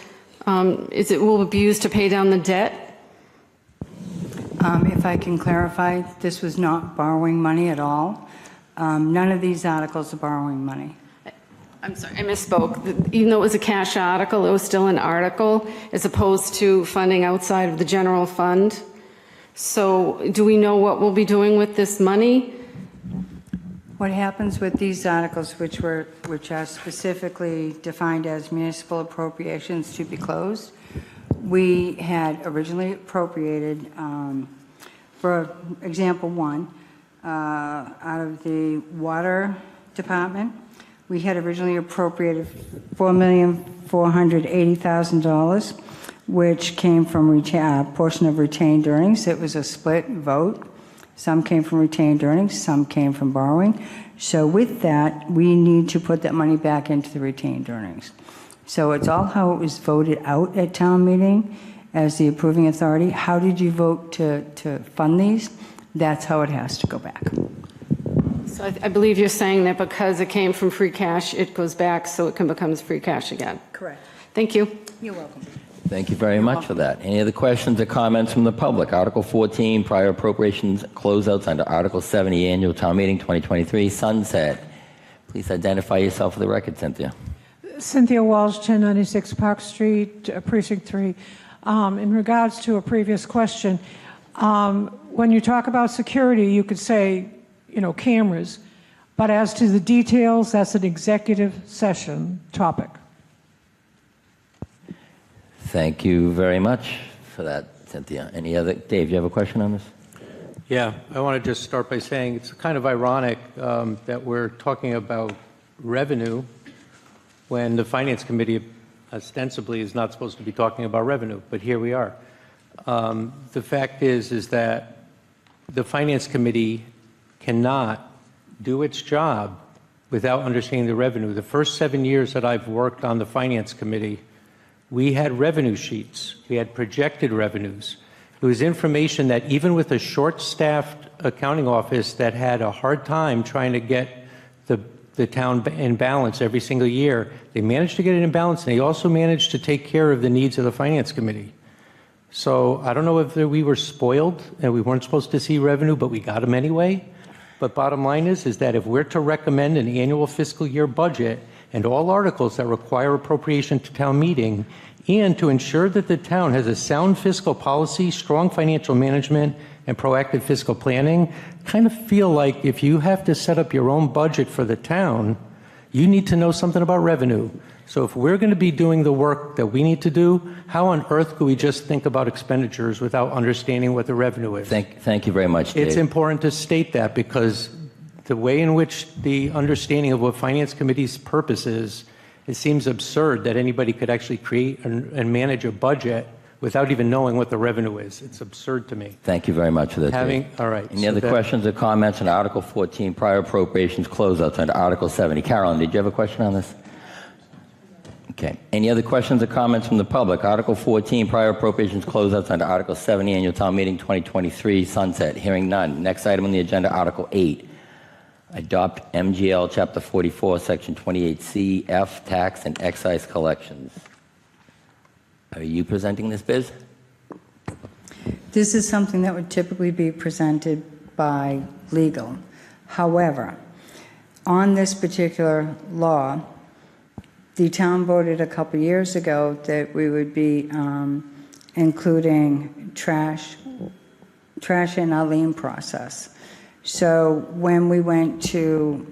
Will it be used to pay down the debt? If I can clarify, this was not borrowing money at all. None of these articles are borrowing money. I'm sorry, I misspoke. Even though it was a cash article, it was still an article as opposed to funding outside of the general fund. So do we know what we'll be doing with this money? What happens with these articles, which are specifically defined as municipal appropriations to be closed, we had originally appropriated, for example one, out of the water department, we had originally appropriated $4,480,000, which came from a portion of retained earnings. It was a split vote. Some came from retained earnings, some came from borrowing. So with that, we need to put that money back into the retained earnings. So it's all how it was voted out at town meeting as the approving authority. How did you vote to fund these? That's how it has to go back. So I believe you're saying that because it came from free cash, it goes back so it can become free cash again. Correct. Thank you. You're welcome. Thank you very much for that. Any other questions or comments from the public? Article 14, prior appropriations closeouts under Article 70, annual town meeting 2023, sunset. Please identify yourself for the record, Cynthia. Cynthia Walsh, 1096 Park Street, Precinct 3. In regards to a previous question, when you talk about security, you could say, cameras, but as to the details, that's an executive session topic. Thank you very much for that, Cynthia. Any other? Dave, you have a question on this? Yeah, I want to just start by saying it's kind of ironic that we're talking about revenue when the Finance Committee ostensibly is not supposed to be talking about revenue, but here we are. The fact is that the Finance Committee cannot do its job without understanding the revenue. The first 7 years that I've worked on the Finance Committee, we had revenue sheets. We had projected revenues. It was information that even with a short-staffed accounting office that had a hard time trying to get the town in balance every single year, they managed to get it in balance, and they also managed to take care of the needs of the Finance Committee. So I don't know if we were spoiled and we weren't supposed to see revenue, but we got them anyway. But bottom line is that if we're to recommend an annual fiscal year budget and all articles that require appropriation to town meeting, and to ensure that the town has a sound fiscal policy, strong financial management, and proactive fiscal planning, kind of feel like if you have to set up your own budget for the town, you need to know something about revenue. So if we're going to be doing the work that we need to do, how on earth could we just think about expenditures without understanding what the revenue is? Thank you very much, Dave. It's important to state that because the way in which the understanding of what Finance Committee's purpose is, it seems absurd that anybody could actually create and manage a budget without even knowing what the revenue is. It's absurd to me. Thank you very much for that, Dave. All right. Any other questions or comments on Article 14, prior appropriations closeouts under Article 70? Carolyn, did you have a question on this? Okay. Any other questions or comments from the public? Article 14, prior appropriations closeouts under Article 70, annual town meeting 2023, sunset. Hearing none. Next item on the agenda, Article 8. Adopt MGL Chapter 44, Section 28C, F, tax and excise collections. Are you presenting this, Biz? This is something that would typically be presented by legal. However, on this particular law, the town voted a couple years ago that we would be including trash in our lien process. So when we went to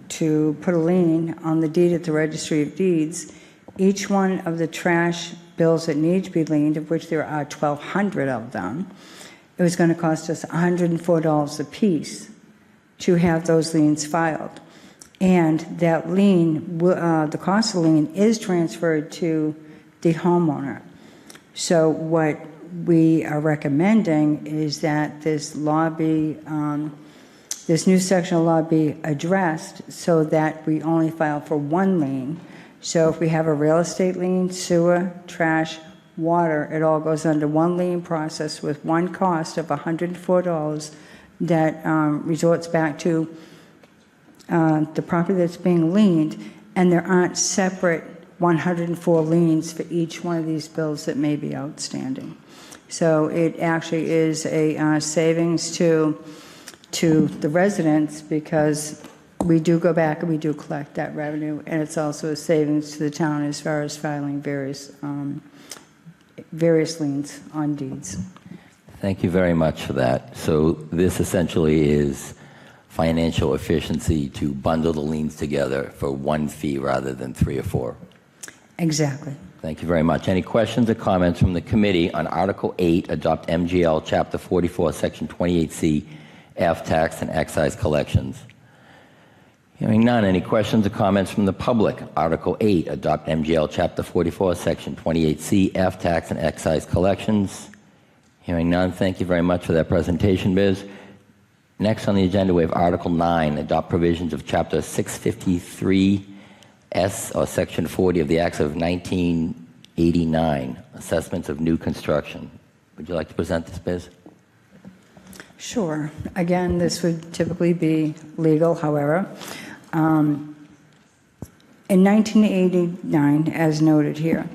put a lien on the deed at the Registry of Deeds, each one of the trash bills that need to be liened, of which there are 1,200 of them, it was going to cost us $104 apiece to have those liens filed. And that lien, the cost of the lien is transferred to the homeowner. So what we are recommending is that this law be, this new section of law be addressed so that we only file for one lien. So if we have a real estate lien, sewer, trash, water, it all goes under one lien process with one cost of $104 that resorts back to the property that's being liened, and there aren't separate 104 liens for each one of these bills that may be outstanding. So it actually is a savings to the residents, because we do go back and we do collect that revenue, and it's also a savings to the town as far as filing various liens on deeds. Thank you very much for that. So this essentially is financial efficiency to bundle the liens together for one fee rather than 3 or 4. Exactly. Thank you very much. Any questions or comments from the committee on Article 8, adopt MGL Chapter 44, Section 28C, F, tax and excise collections? Hearing none. Any questions or comments from the public? Article 8, adopt MGL Chapter 44, Section 28C, F, tax and excise collections? Hearing none. Thank you very much for that presentation, Biz. Next on the agenda, we have Article 9, adopt provisions of Chapter 653S, or Section 40 of the Acts of 1989, assessments of new construction. Would you like to present this, Biz? Sure. Again, this would typically be legal, however. In 1989, as noted here,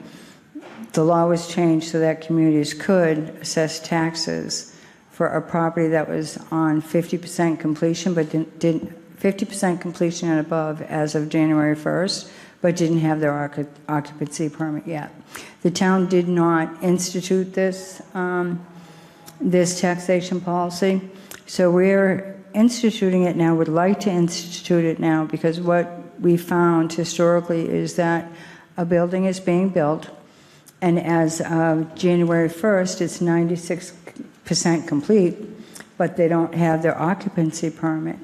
the law was changed so that communities could assess taxes for a property that was on 50% completion, but didn't 50% completion and above as of January 1st, but didn't have their occupancy permit yet. The town did not institute this taxation policy, so we're instituting it now. Would like to institute it now because what we found historically is that a building is being built, and as of January 1st, it's 96% complete, but they don't have their occupancy permit.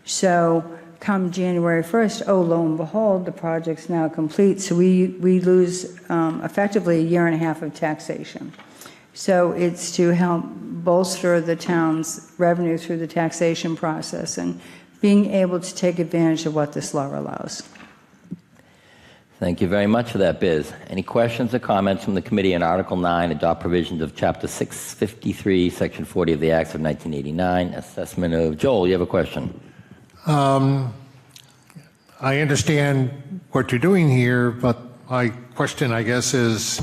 So come January 1st, oh, lo and behold, the project's now complete. So we lose effectively a year and a half of taxation. So it's to help bolster the town's revenue through the taxation process and being able to take advantage of what this law allows. Thank you very much for that, Biz. Any questions or comments from the committee on Article 9, adopt provisions of Chapter 653, Section 40 of the Acts of 1989, assessment of... Joel, you have a question? I understand what you're doing here, but my question, I guess, is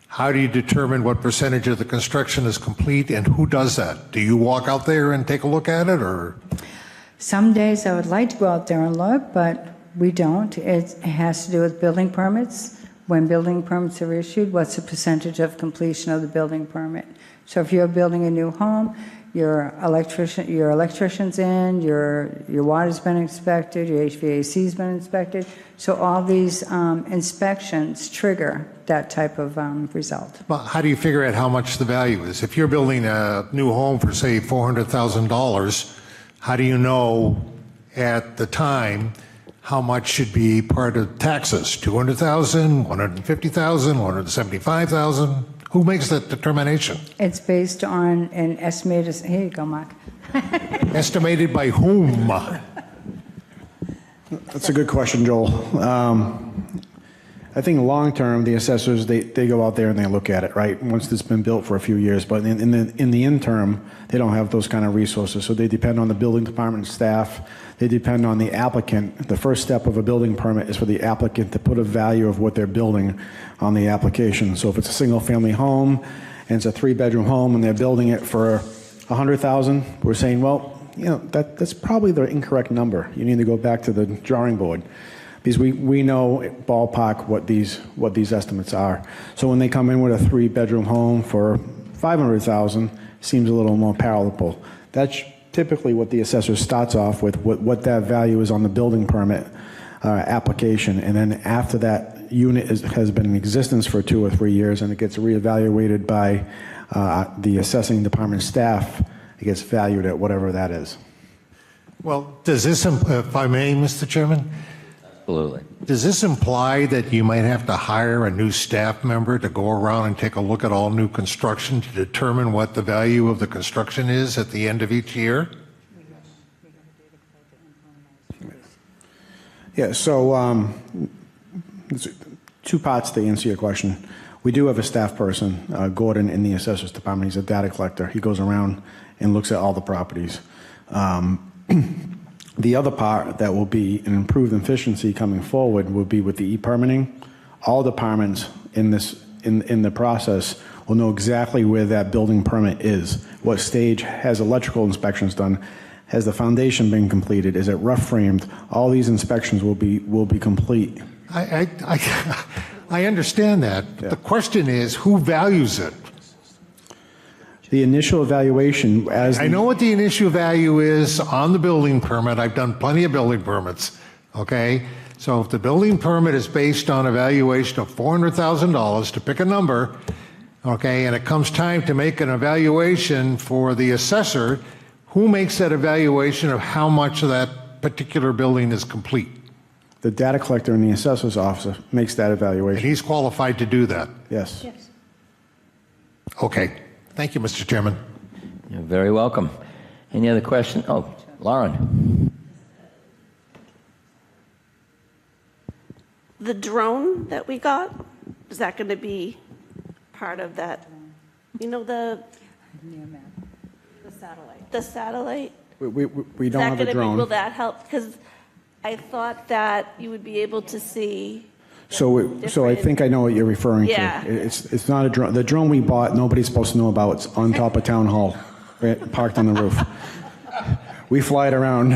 how do you determine what percentage of the construction is complete, and who does that? Do you walk out there and take a look at it, or? Some days I would like to go out there and look, but we don't. It has to do with building permits. When building permits are issued, what's the percentage of completion of the building permit? So if you're building a new home, your electrician's in, your water's been inspected, your HVAC's been inspected. So all these inspections trigger that type of result. Well, how do you figure out how much the value is? If you're building a new home for, say, $400,000, how do you know at the time how much should be part of taxes? $200,000, $150,000, $175,000? Who makes that determination? It's based on an estimated. Here you go, Mark. Estimated by whom? That's a good question, Joel. I think long term, the assessors, they go out there and they look at it, right? Once it's been built for a few years, but in the interim, they don't have those kind of resources. So they depend on the building department staff. They depend on the applicant. The first step of a building permit is for the applicant to put a value of what they're building on the application. So if it's a single family home and it's a 3-bedroom home and they're building it for $100,000, we're saying, well, you know, that's probably the incorrect number. You need to go back to the drawing board, because we know ballpark what these estimates are. So when they come in with a 3-bedroom home for $500,000, seems a little more palatable. That's typically what the assessor starts off with, what that value is on the building permit application, and then after that unit has been in existence for 2 or 3 years and it gets reevaluated by the assessing department staff, it gets valued at whatever that is. Well, does this, if I may, Mr. Chairman? Absolutely. Does this imply that you might have to hire a new staff member to go around and take a look at all new construction to determine what the value of the construction is at the end of each year? Yeah, so there's 2 parts to answer your question. We do have a staff person, Gordon, in the assessor's department. He's a data collector. He goes around and looks at all the properties. The other part that will be an improved efficiency coming forward will be with the e-permitting. All departments in the process will know exactly where that building permit is, what stage has electrical inspections done, has the foundation been completed, is it rough framed? All these inspections will be complete. I understand that. Yeah. The question is, who values it? The initial evaluation, I know what the initial value is on the building permit. I've done plenty of building permits, okay? So if the building permit is based on a valuation of $400,000, to pick a number, okay, and it comes time to make an evaluation for the assessor, who makes that evaluation of how much of that particular building is complete? The data collector in the assessor's office makes that evaluation. And he's qualified to do that? Yes. Yes. Okay. Thank you, Mr. Chairman. You're very welcome. Any other questions? Oh, Lauren. The drone that we got, is that going to be part of that? You know, the satellite. The satellite? We don't have a drone. Will that help? Because I thought that you would be able to see. So I think I know what you're referring Yeah. to. It's not a drone. The drone we bought, nobody's supposed to know about. It's on top of Town Hall, right, parked on the roof. We fly it around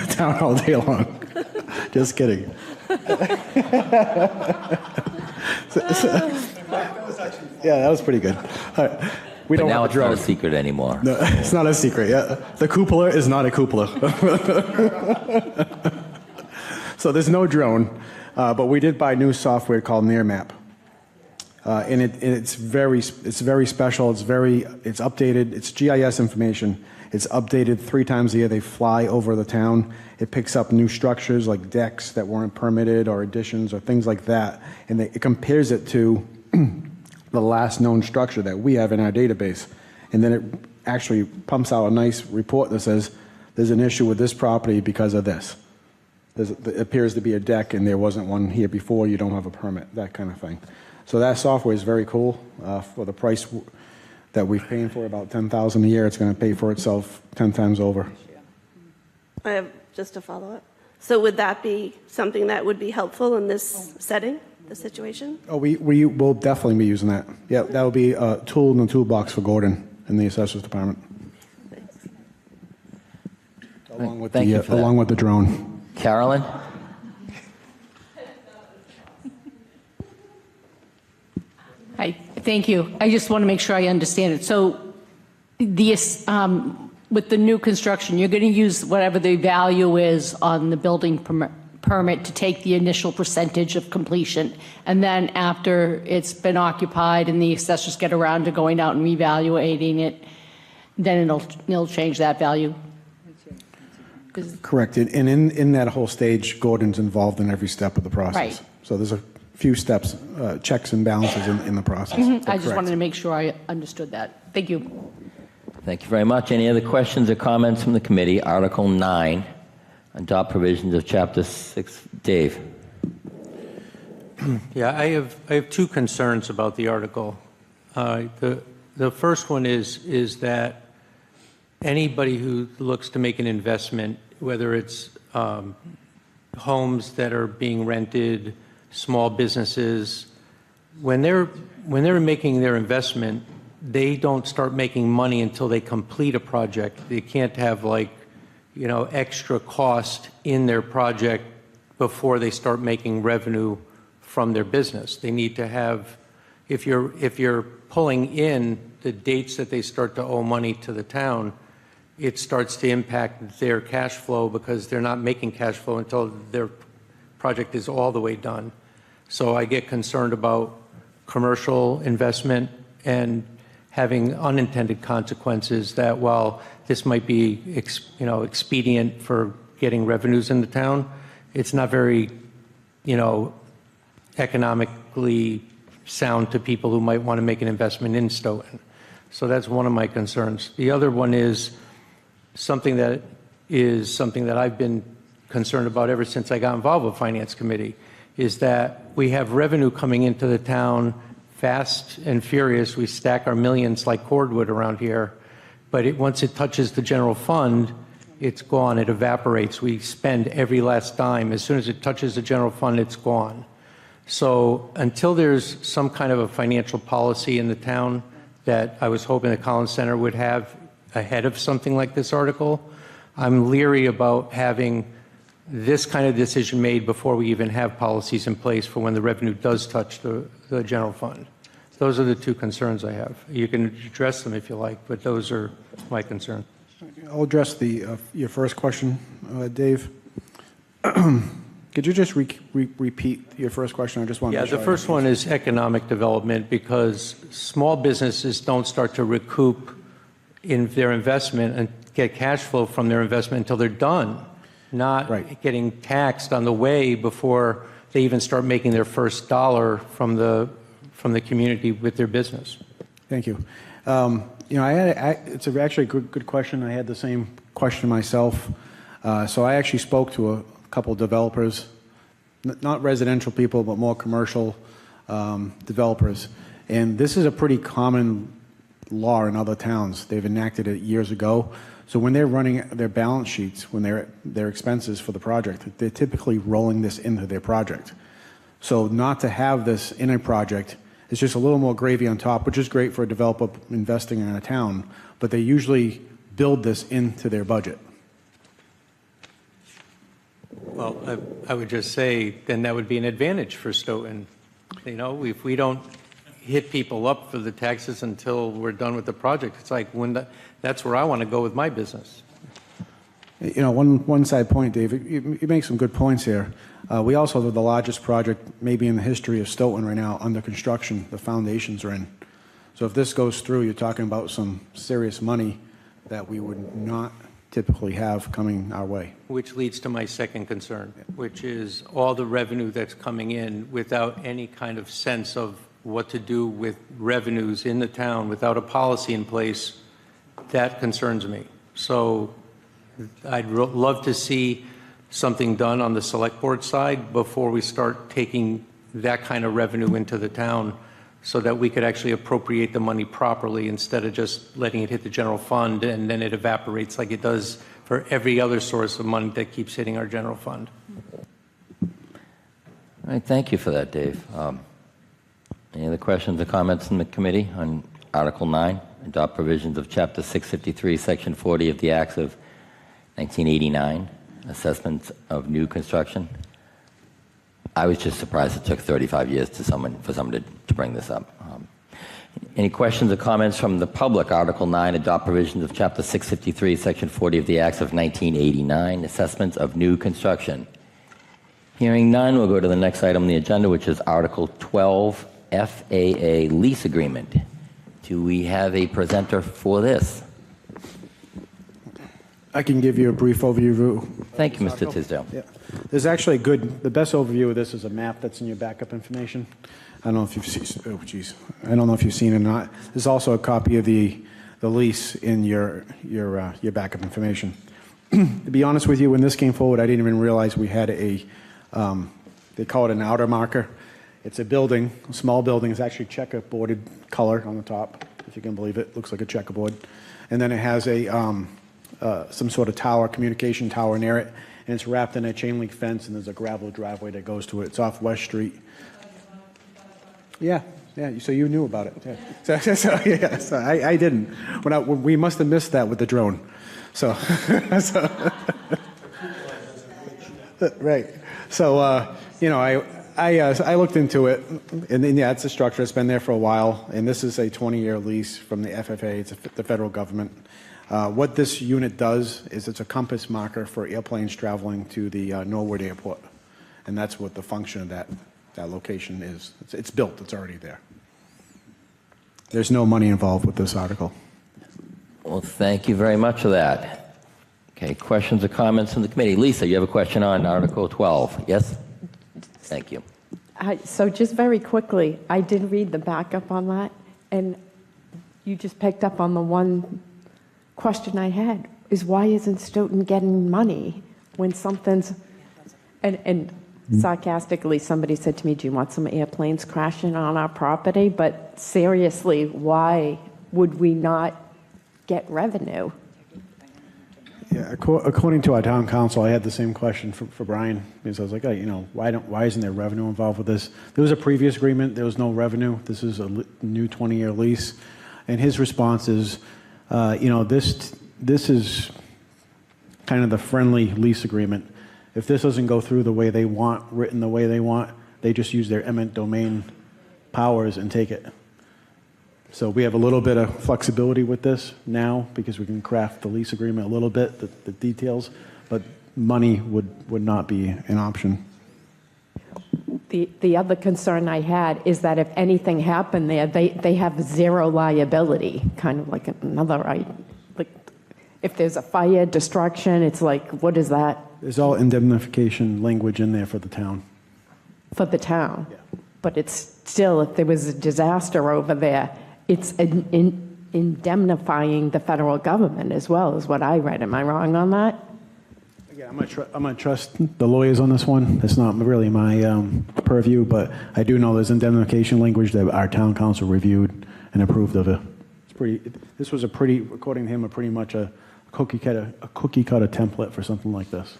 Town Hall day long. Just kidding. Yeah, that was pretty good. We don't But now have a it's drone. not a secret anymore. No, it's not a secret. Yeah, the cupola is not a cupola. So there's no drone. But we did buy new software called NearMap, and it's very special. It's updated. It's GIS information. It's updated 3 times a year. They fly over the town. It picks up new structures like decks that weren't permitted or additions or things like that, and it compares it to the last known structure that we have in our database, and then it actually pumps out a nice report that says there's an issue with this property because of this. There appears to be a deck and there wasn't one here before, you don't have a permit, that kind of thing. So that software is very cool. For the price that we're paying for, about $10,000 a year, it's going to pay for itself 10 times over. I have just a follow-up. So would that be something that would be helpful in this setting, the situation? Oh, we will definitely be using that. Yeah, that will be a tool in the toolbox for Gordon in the assessor's department. Thanks. Along with Thank you for that. along with the drone. Carolyn? Hi, thank you. I just want to make sure I understand it. So with the new construction, you're going to use whatever the value is on the building permit to take the initial percentage of completion. And then after it's been occupied and the assessors get around to going out and reevaluating it, then it'll change that value. Correct. And in that whole stage, Gordon's involved in every step of the process. Right. So there's a few steps, checks and balances in the process. I just wanted to make sure I understood that. Thank you. Thank you very much. Any other questions or comments from the committee? Article 9, adopt provisions of Chapter 6. Dave? Yeah, I have 2 concerns about the article. The first one is that anybody who looks to make an investment, whether it's homes that are being rented, small businesses, when they're making their investment, they don't start making money until they complete a project. They can't have extra cost in their project before they start making revenue from their business. They need to have, if you're pulling in the dates that they start to owe money to the town, it starts to impact their cash flow because they're not making cash flow until their project is all the way done. So I get concerned about commercial investment and having unintended consequences that while this might be expedient for getting revenues in the town, it's not very economically sound to people who might want to make an investment in Stoughton. So that's one of my concerns. The other one is something that I've been concerned about ever since I got involved with Finance Committee, is that we have revenue coming into the town fast and furious. We stack our millions like cordwood around here, but once it touches the general fund, it's gone, it evaporates. We spend every last dime. As soon as it touches the general fund, it's gone. So until there's some kind of a financial policy in the town that I was hoping the Collins Center would have ahead of something like this article, I'm leery about having this kind of decision made before we even have policies in place for when the revenue does touch the general fund. Those are the two concerns I have. You can address them if you like, but those are my concerns. I'll address your first question, Dave. Could you just repeat your first question? I just want to make sure the first one is economic development, because small businesses don't start to recoup in their investment and get cash flow from their investment until they're done, not getting taxed on the way before they even start making their first dollar from the community with their business. Thank you. It's actually a good question. I had the same question myself. So I actually spoke to a couple of developers, not residential people, but more commercial developers. And this is a pretty common law in other towns. They've enacted it years ago. So when they're running their balance sheets, when their expenses for the project, they're typically rolling this into their project. So not to have this in a project is just a little more gravy on top, which is great for a developer investing in a town, but they usually build this into their budget. Well, I would just say then that would be an advantage for Stoughton. If we don't hit people up for the taxes until we're done with the project, it's like that's where I want to go with my business. One side point, Dave, you make some good points here. We also have the largest project maybe in the history of Stoughton right now under construction. The foundations are in. So if this goes through, you're talking about some serious money that we would not typically have coming our way. Which leads to my second concern, which is all the revenue that's coming in without any kind of sense of what to do with revenues in the town, without a policy in place. That concerns me. So I'd love to see something done on the select board side before we start taking that kind of revenue into the town, so that we could actually appropriate the money properly instead of just letting it hit the general fund and then it evaporates like it does for every other source of money that keeps hitting our general fund. All right, thank you for that, Dave. Any other questions or comments from the committee on Article 9, adopt provisions of Chapter 653, Section 40 of the Acts of 1989, assessments of new construction? I was just surprised it took 35 years for someone to bring this up. Any questions or comments from the public? Article 9, adopt provisions of Chapter 653, Section 40 of the Acts of 1989, assessments of new construction. Hearing none, we'll go to the next item on the agenda, which is Article 12, FAA lease agreement. Do we have a presenter for this? I can give you a brief overview. Thank you, Mr. Tisdale. Yeah. There's actually the best overview of this is a map that's in your backup information. I don't know if you've seen, I don't know if you've seen it or not. There's also a copy of the lease in your backup information. To be honest with you, when this came forward, I didn't even realize we had they call it an outer marker. It's a building, a small building. It's actually checkerboarded color on the top, if you can believe it. Looks like a checkerboard. And then it has some sort of tower, communication tower near it, and it's wrapped in a chain link fence, and there's a gravel driveway that goes to it. It's off West Street. Yeah, so you knew about it. Yeah. So I didn't. We must have missed that with the drone. So, right. So, I looked into it, and then, it's a structure. It's been there for a while, and this is a 20-year lease from the FFA. It's the federal government. What this unit does is it's a compass marker for airplanes traveling to the Norwood Airport, and that's what the function of that that location is. It's built, it's already there. There's no money involved with this article. Well, thank you very much for that. Okay, questions or comments from the committee? Lisa, you have a question on Article 12, yes? Thank you. So just very quickly, I did read the backup on that, and you just picked up on the one question I had, is why isn't Stoughton getting money when something's... And sarcastically, somebody said to me, do you want some airplanes crashing on our property? But seriously, why would we not get revenue? Yeah, according to our town council, I had the same question for Brian, because I was like, oh, you know, why isn't there revenue involved with this? There was a previous agreement, there was no revenue. This is a new 20-year lease. And his response is, you know, this is kind of the friendly lease agreement. If this doesn't go through the way they want, written the way they want, they just use their eminent domain powers and take it. So we have a little bit of flexibility with this now because we can craft the lease agreement a little bit, the details, but money would not be an option. The other concern I had is that if anything happened there, they have zero liability, kind of like another, right? Like if there's a fire, destruction, it's like, what is that? There's all indemnification language in there for the town. For the town? Yeah. But it's still, if there was a disaster over there, it's indemnifying the federal government as well, is what I read. Am I wrong on that? Again, I'm gonna trust the lawyers on this one. It's not really my purview, but I do know there's indemnification language that our town council reviewed and approved of it. This was according to him, pretty much a cookie cutter template for something like this.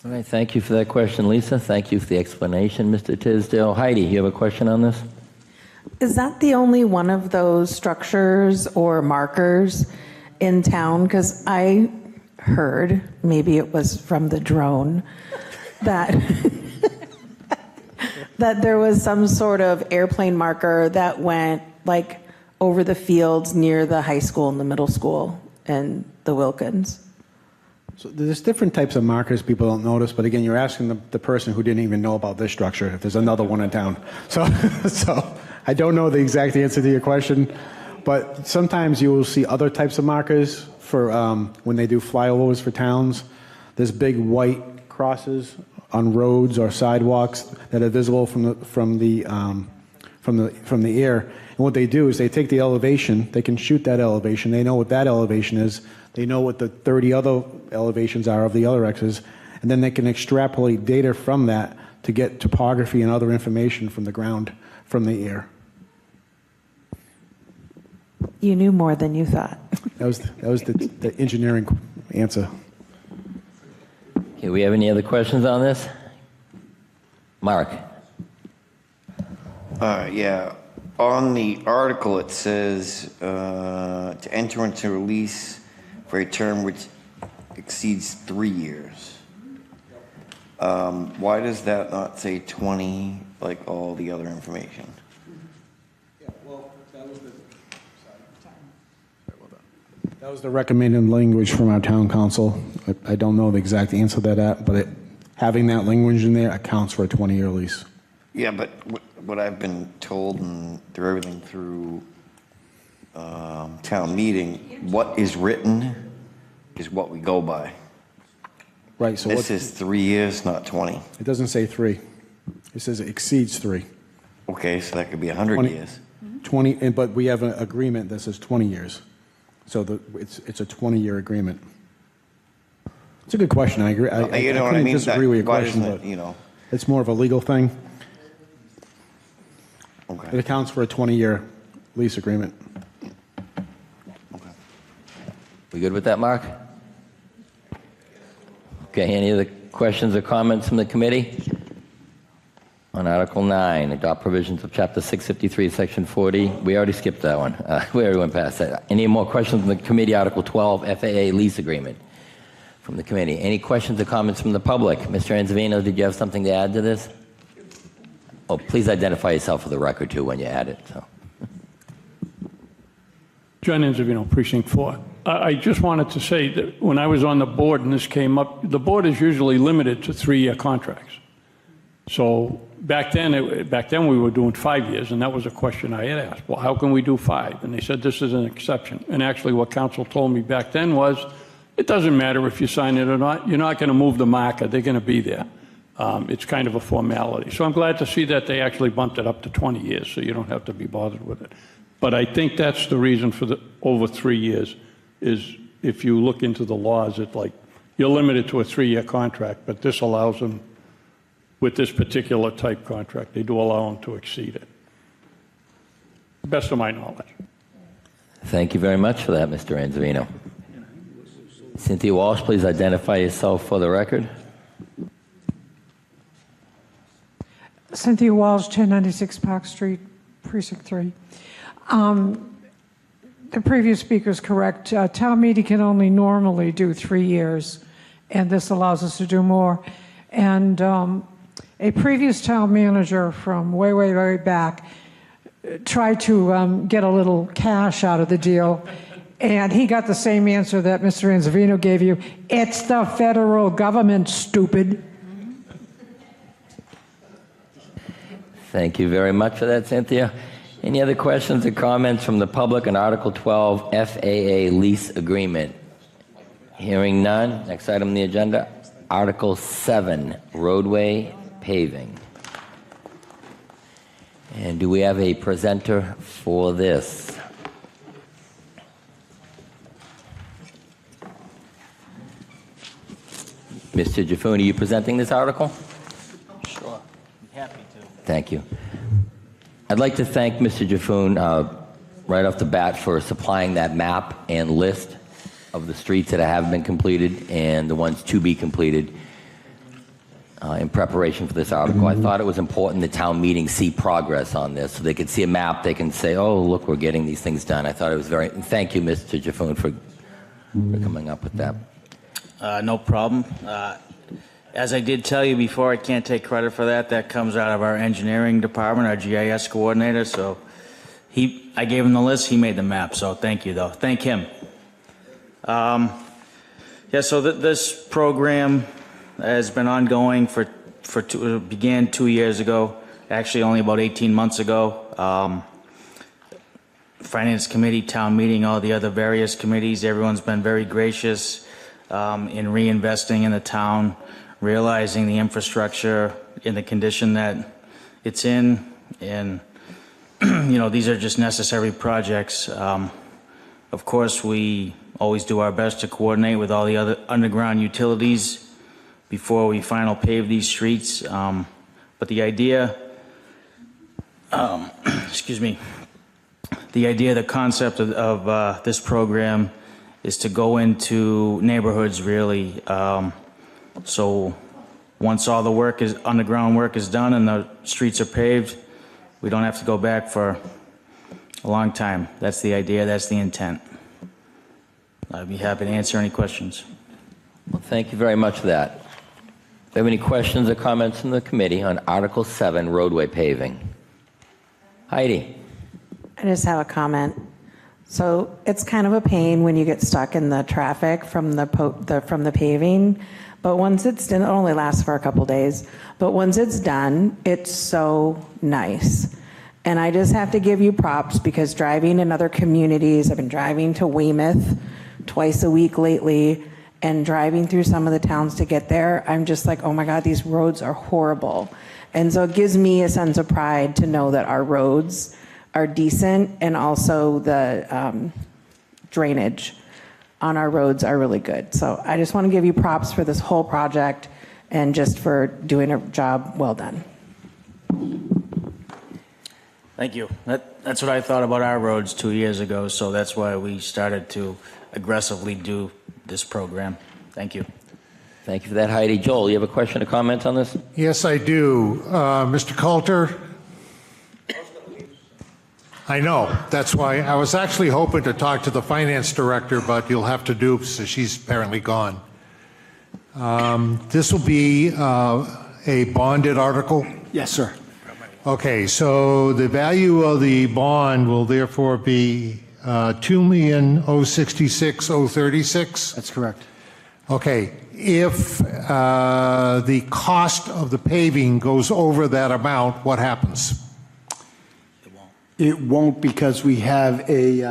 All right, thank you for that question, Lisa. Thank you for the explanation, Mr. Tisdale. Heidi, you have a question on this? Is that the only one of those structures or markers in town? Because I heard, maybe it was from the drone, that that there was some sort of airplane marker that went like over the fields near the high school and the middle school and the Wilkins. So there's different types of markers people don't notice, but again, you're asking the person who didn't even know about this structure if there's another one in town. So I don't know the exact answer to your question, but sometimes you will see other types of markers for when they do flyovers for towns. There's big white crosses on roads or sidewalks that are visible from the air. And what they do is they take the elevation, they can shoot that elevation, they know what that elevation is, they know what the 30 other elevations are of the other X's, and then they can extrapolate data from that to get topography and other information from the ground, from the air. You knew more than you thought. That was the engineering answer. Okay, we have any other questions on this? Mark. Yeah. On the article, it says to enter into a lease for a term which exceeds 3 years. Why does that not say 20 like all the other information? Yeah, well, that was the recommended language from our town council. I don't know the exact answer to that, but having that language in there accounts for a 20-year lease. Yeah, but what I've been told and through everything through town meeting, what is written is what we go by. Right. So this is 3 years, not 20. It doesn't say 3. It says it exceeds 3. Okay, so that could be 100 years. 20, but we have an agreement that says 20 years. So it's a 20-year agreement. It's a good question. I agree. You know I what I mean? disagree with your question, but you know, it's more of a legal thing. Okay. It accounts for a 20-year lease agreement. Okay. We good with that, Mark? Okay, any other questions or comments from the committee? On Article 9, adopt provisions of Chapter 653, Section 40. We already skipped that one. We already went past that. Any more questions from the committee? Article 12, FAA lease agreement from the committee. Any questions or comments from the public? Mr. Anzavino, did you have something to add to this? Oh, please identify yourself for the record, too, when you add it. So. John Anzavino, Precinct 4. I just wanted to say that when I was on the board and this came up, the board is usually limited to 3-year contracts. So back then we were doing 5 years, and that was a question I had asked. Well, how can we do 5? And they said this is an exception. And actually what council told me back then was, it doesn't matter if you sign it or not. You're not going to move the marker. They're going to be there. It's kind of a formality. So I'm glad to see that they actually bumped it up to 20 years, so you don't have to be bothered with it. But I think that's the reason for the over 3 years, is if you look into the laws, it's like you're limited to a 3-year contract, but this allows them, with this particular type contract, they do allow them to exceed it. Best of my knowledge. Thank you very much for that, Mr. Anzavino. Cynthia Walsh, please identify yourself for the record. Cynthia Walsh, 1096 Park Street, Precinct 3. The previous speaker is correct. Town meeting can only normally do 3 years, and this allows us to do more. And a previous town manager from way, way, way back tried to get a little cash out of the deal, and he got the same answer that Mr. Anzavino gave you. It's the federal government, stupid. Thank you very much for that, Cynthia. Any other questions or comments from the public on Article 12 FAA lease agreement? Hearing none. Next item on the agenda, Article 7 roadway paving. And do we have a presenter for this? Mr. Jaffoon, are you presenting this article? Sure. I'm happy to. Thank you. I'd like to thank Mr. Jaffoon right off the bat for supplying that map and list of the streets that have been completed and the ones to be completed in preparation for this article. I thought it was important the town meeting see progress on this so they could see a map, they can say, oh, look, we're getting these things done. I thought it was very, thank you, Mr. Jaffoon, for coming up with that. No problem. As I did tell you before, I can't take credit for that. That comes out of our engineering department, our GIS coordinator. So I gave him the list, he made the map. So thank you, though. Thank him. So this program has been ongoing began 2 years ago, actually only about 18 months ago. Finance committee, town meeting, all the other various committees, everyone's been very gracious in reinvesting in the town, realizing the infrastructure in the condition that it's in, and these are just necessary projects. Of course, we always do our best to coordinate with all the other underground utilities before we final pave these streets. But the idea, the concept of this program is to go into neighborhoods really. So once all the underground work is done and the streets are paved, we don't have to go back for a long time. That's the idea, that's the intent. I'd be happy to answer any questions. Well, thank you very much for that. Do you have any questions or comments from the committee on Article 7 roadway paving? Heidi. I just have a comment. So it's kind of a pain when you get stuck in the traffic from the paving, but once it's done, it only lasts for a couple days, but once it's done, it's so nice. And I just have to give you props because driving in other communities, I've been driving to Weymouth twice a week lately, and driving through some of the towns to get there, I'm just like, oh my God, these roads are horrible. And so it gives me a sense of pride to know that our roads are decent, and also the drainage on our roads are really good. So I just want to give you props for this whole project and just for doing a job well done. Thank you. That's what I thought about our roads 2 years ago, so that's why we started to aggressively do this program. Thank you. Thank you for that, Heidi. Joel, you have a question or comment on this? Yes, I do. Mr. Coulter? I know. That's why I was actually hoping to talk to the finance director, but you'll have to do so. She's apparently gone. This will be a bonded article? Yes, sir. Okay, so the value of the bond will therefore be $2,066,036? That's correct. Okay, if the cost of the paving goes over that amount, what happens? It won't because we have a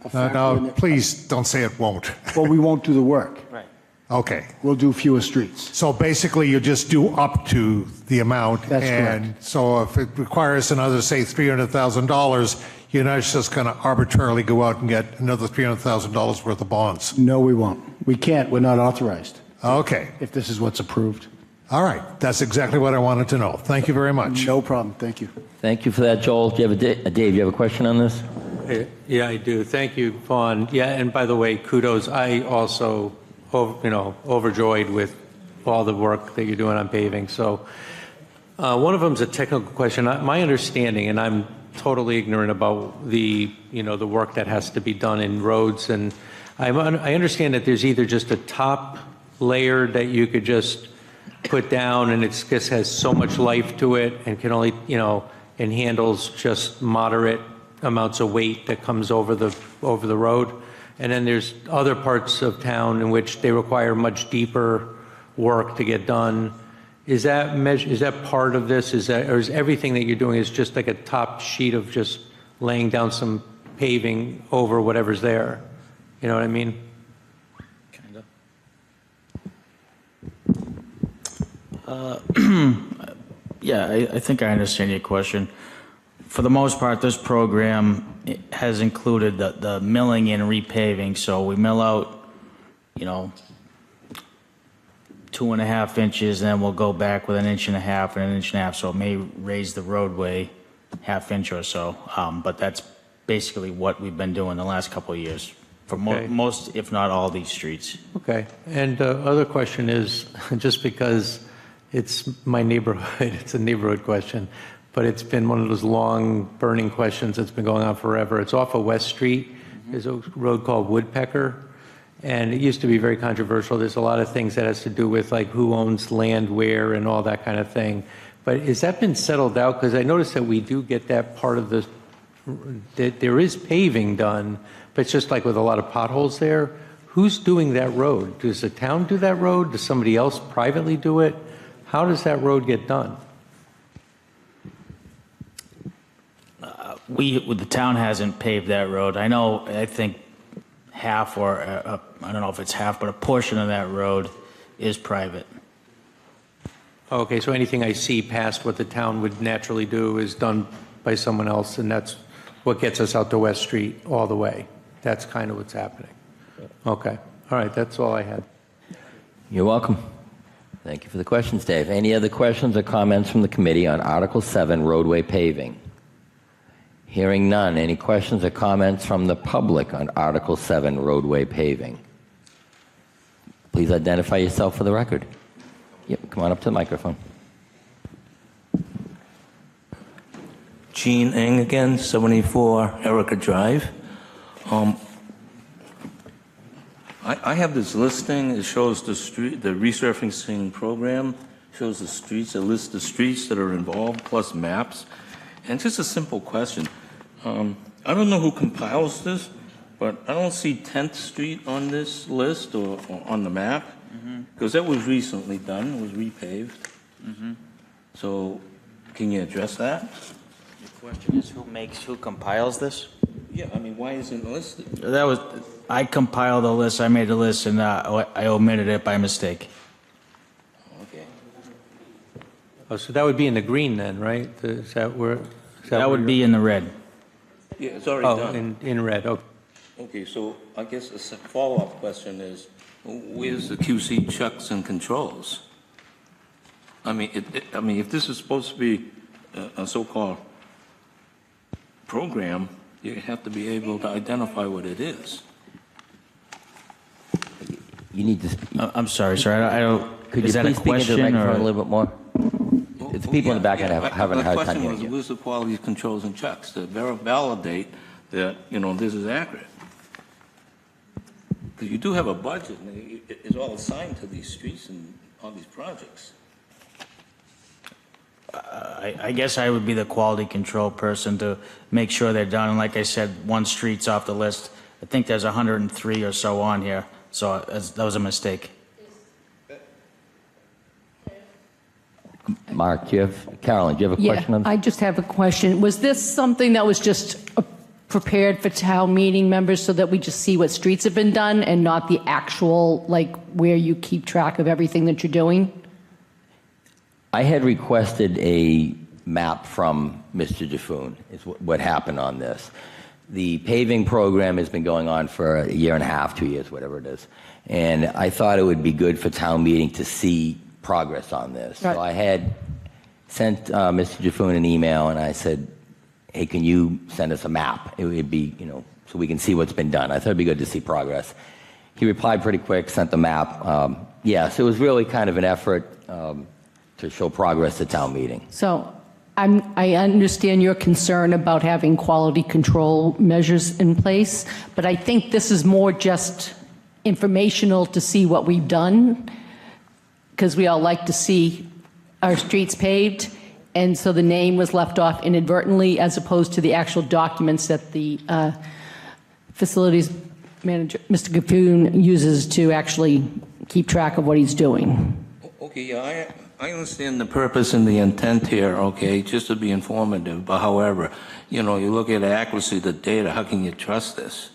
factor in No, it. please don't say it won't. Well, we won't do the work. Right. Okay, We'll do fewer streets. so basically you just do up to the amount. That's and so if it requires another, say, $300,000, you're not just going to arbitrarily go out and get another $300,000 worth of bonds. No, we won't. We can't. We're not authorized. Okay. If this is what's approved. All right. That's exactly what I wanted to know. Thank you very much. No problem. Thank you. Thank you for that, Joel. Do you have Dave, you have a question on this? Yeah, I do. Thank you, Vaughn. Yeah, and by the way, kudos. I also, overjoyed with all the work that you're doing on paving. So one of them is a technical question. My understanding, and I'm totally ignorant about the work that has to be done in roads, and I understand that there's either just a top layer that you could just put down and it just has so much life to it and can only, and handles just moderate amounts of weight that comes over the road. And then there's other parts of town in which they require much deeper work to get done. Is that part of this? Or is everything that you're doing is just like a top sheet of just laying down some paving over whatever's there? You know what I mean? Yeah, I think I understand your question. For the most part, this program has included the milling and repaving. So we mill out, 2.5 inches, and then we'll go back with 1.5 inches and 1.5 inches. So it may raise the roadway 1/2 inch or so. But that's basically what we've been doing the last couple of years for most, if not all, these streets. Okay. And the other question is, just because it's my neighborhood, it's a neighborhood question, but it's been one of those long burning questions that's been going on forever. It's off of West Street. There's a road called Woodpecker, and it used to be very controversial. There's a lot of things that has to do with like who owns land where and all that kind of thing. But has that been settled out? Because I noticed that we do get that part of that there is paving done, but it's just like with a lot of potholes there. Who's doing that road? Does the town do that road? Does somebody else privately do it? How does that road get done? The town hasn't paved that road. I think half, or I don't know if it's half, but a portion of that road is private. Okay, so anything I see past what the town would naturally do is done by someone else, and that's what gets us out to West Street all the way. That's kind of what's happening. Okay, all right, that's all I had. You're welcome. Thank you for the questions, Dave. Any other questions or comments from the committee on Article 7, roadway paving? Hearing none. Any questions or comments from the public on Article 7, roadway paving? Please identify yourself for the record. Yep, come on up to the microphone. Gene Eng again, 74 Erica Drive. I have this listing. It shows the street, the resurfacing program shows the streets. It lists the streets that are involved plus maps. And just a simple question. I don't know who compiles this, but I don't see 10th Street on this list or on the map, because that was recently done. It was repaved. So can you address that? The question is who compiles this? Yeah, I mean, why isn't it listed? I compiled the list, I made the list, and I omitted it by mistake. Okay. Oh, so that would be in the green then, right? Is that where? That would be in the red. Yeah, it's already done. in red. Okay. Okay, so I guess a follow-up question is, where's the QC checks and controls? I mean, if this is supposed to be a so-called program, you have to be able to identify what it is. You need to. I'm sorry, sir. I don't. Could you is that please a speak into the question microphone or a little bit more? The people in the back having a hard time The question hearing was, you. where's the quality controls and checks to validate that, this is accurate? Because you do have a budget, and it's all assigned to these streets and all these projects. I guess I would be the quality control person to make sure they're done. And like I said, one street's off the list. I think there's 103 or so on here, so that was a mistake. Mark, Carolyn, do you have a question on this? I just have a question. Was this something that was just prepared for town meeting members so that we just see what streets have been done and not the actual, like, where you keep track of everything that you're doing? I had requested a map from Mr. Jaffoon, is what happened on this. The paving program has been going on for a year and a half, 2 years, whatever it is. And I thought it would be good for town meeting to see progress on this. Right. So I had sent Mr. Jaffoon an email, and I said, hey, can you send us a map? It would be, so we can see what's been done. I thought it'd be good to see progress. He replied pretty quick, sent the map. So it was really kind of an effort to show progress at town meeting. So I understand your concern about having quality control measures in place, but I think this is more just informational to see what we've done, because we all like to see our streets paved, and so the name was left off inadvertently as opposed to the actual documents that the facilities manager, Mr. Gaffoon, uses to actually keep track of what he's doing. Okay, yeah, I understand the purpose and the intent here, okay, just to be informative, but however, you look at the accuracy of the data, how can you trust this?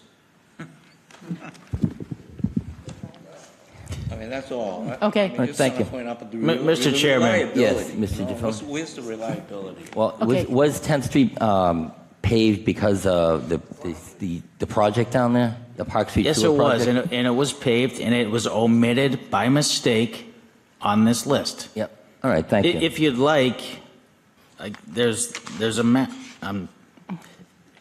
I mean, that's all. Okay. Thank you. Mr. Chairman. Yes, Mr. Jaffoon. Where's the reliability? Well, Okay. was 10th Street paved because of the project down there, the Park Street Yes, it sewer was, project? and it was paved, and it was omitted by mistake on this list. Yep. All right, thank you. If you'd like, there's a map.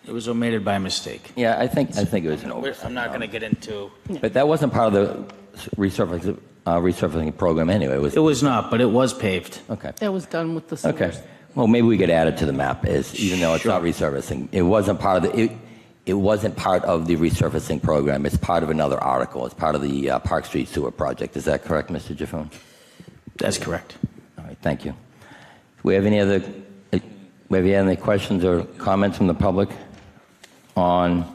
It was omitted by mistake. Yeah, I think it was an oversight. I'm not going to get into. But that wasn't part of the resurfacing program anyway, was it? It was not, but it was paved. Okay. That was done with the sewers. Okay. Well, maybe we could add it to the map, even though it's not resurfacing. It wasn't part of it wasn't part of the resurfacing program. It's part of another article. It's part of the Park Street sewer project. Is that correct, Mr. Jaffoon? That's correct. All right, thank you. Do we have any questions or comments from the public on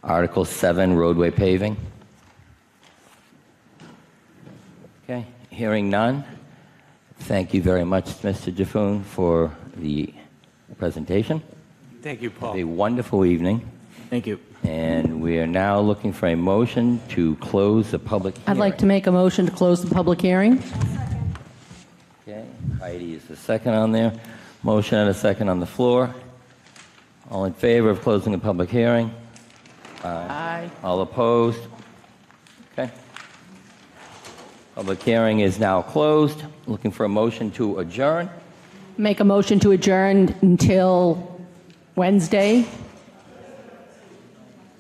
Article 7, roadway paving? Okay, hearing none. Thank you very much, Mr. Jaffoon, for the presentation. Thank you, Paul. Have a wonderful evening. Thank you. And we are now looking for a motion to close the public hearing. I'd like to make a motion to close the public hearing. Okay, Heidi is the second on there. Motion and a second on the floor. All in favor of closing the public hearing? Aye. All opposed? Okay. Public hearing is now closed. Looking for a motion to adjourn. Make a motion to adjourn until Wednesday.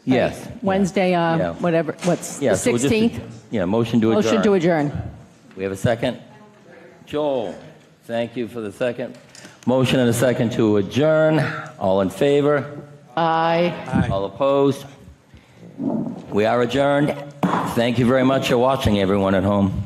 Yes. Wednesday, Yeah. whatever, what's the Yeah, so we'll just- 16th? Yeah, motion to adjourn. Motion to adjourn. We have a second? Joel, thank you for the second. Motion and a second to adjourn. All in favor? Aye. All opposed? We are adjourned. Thank you very much for watching, everyone at home.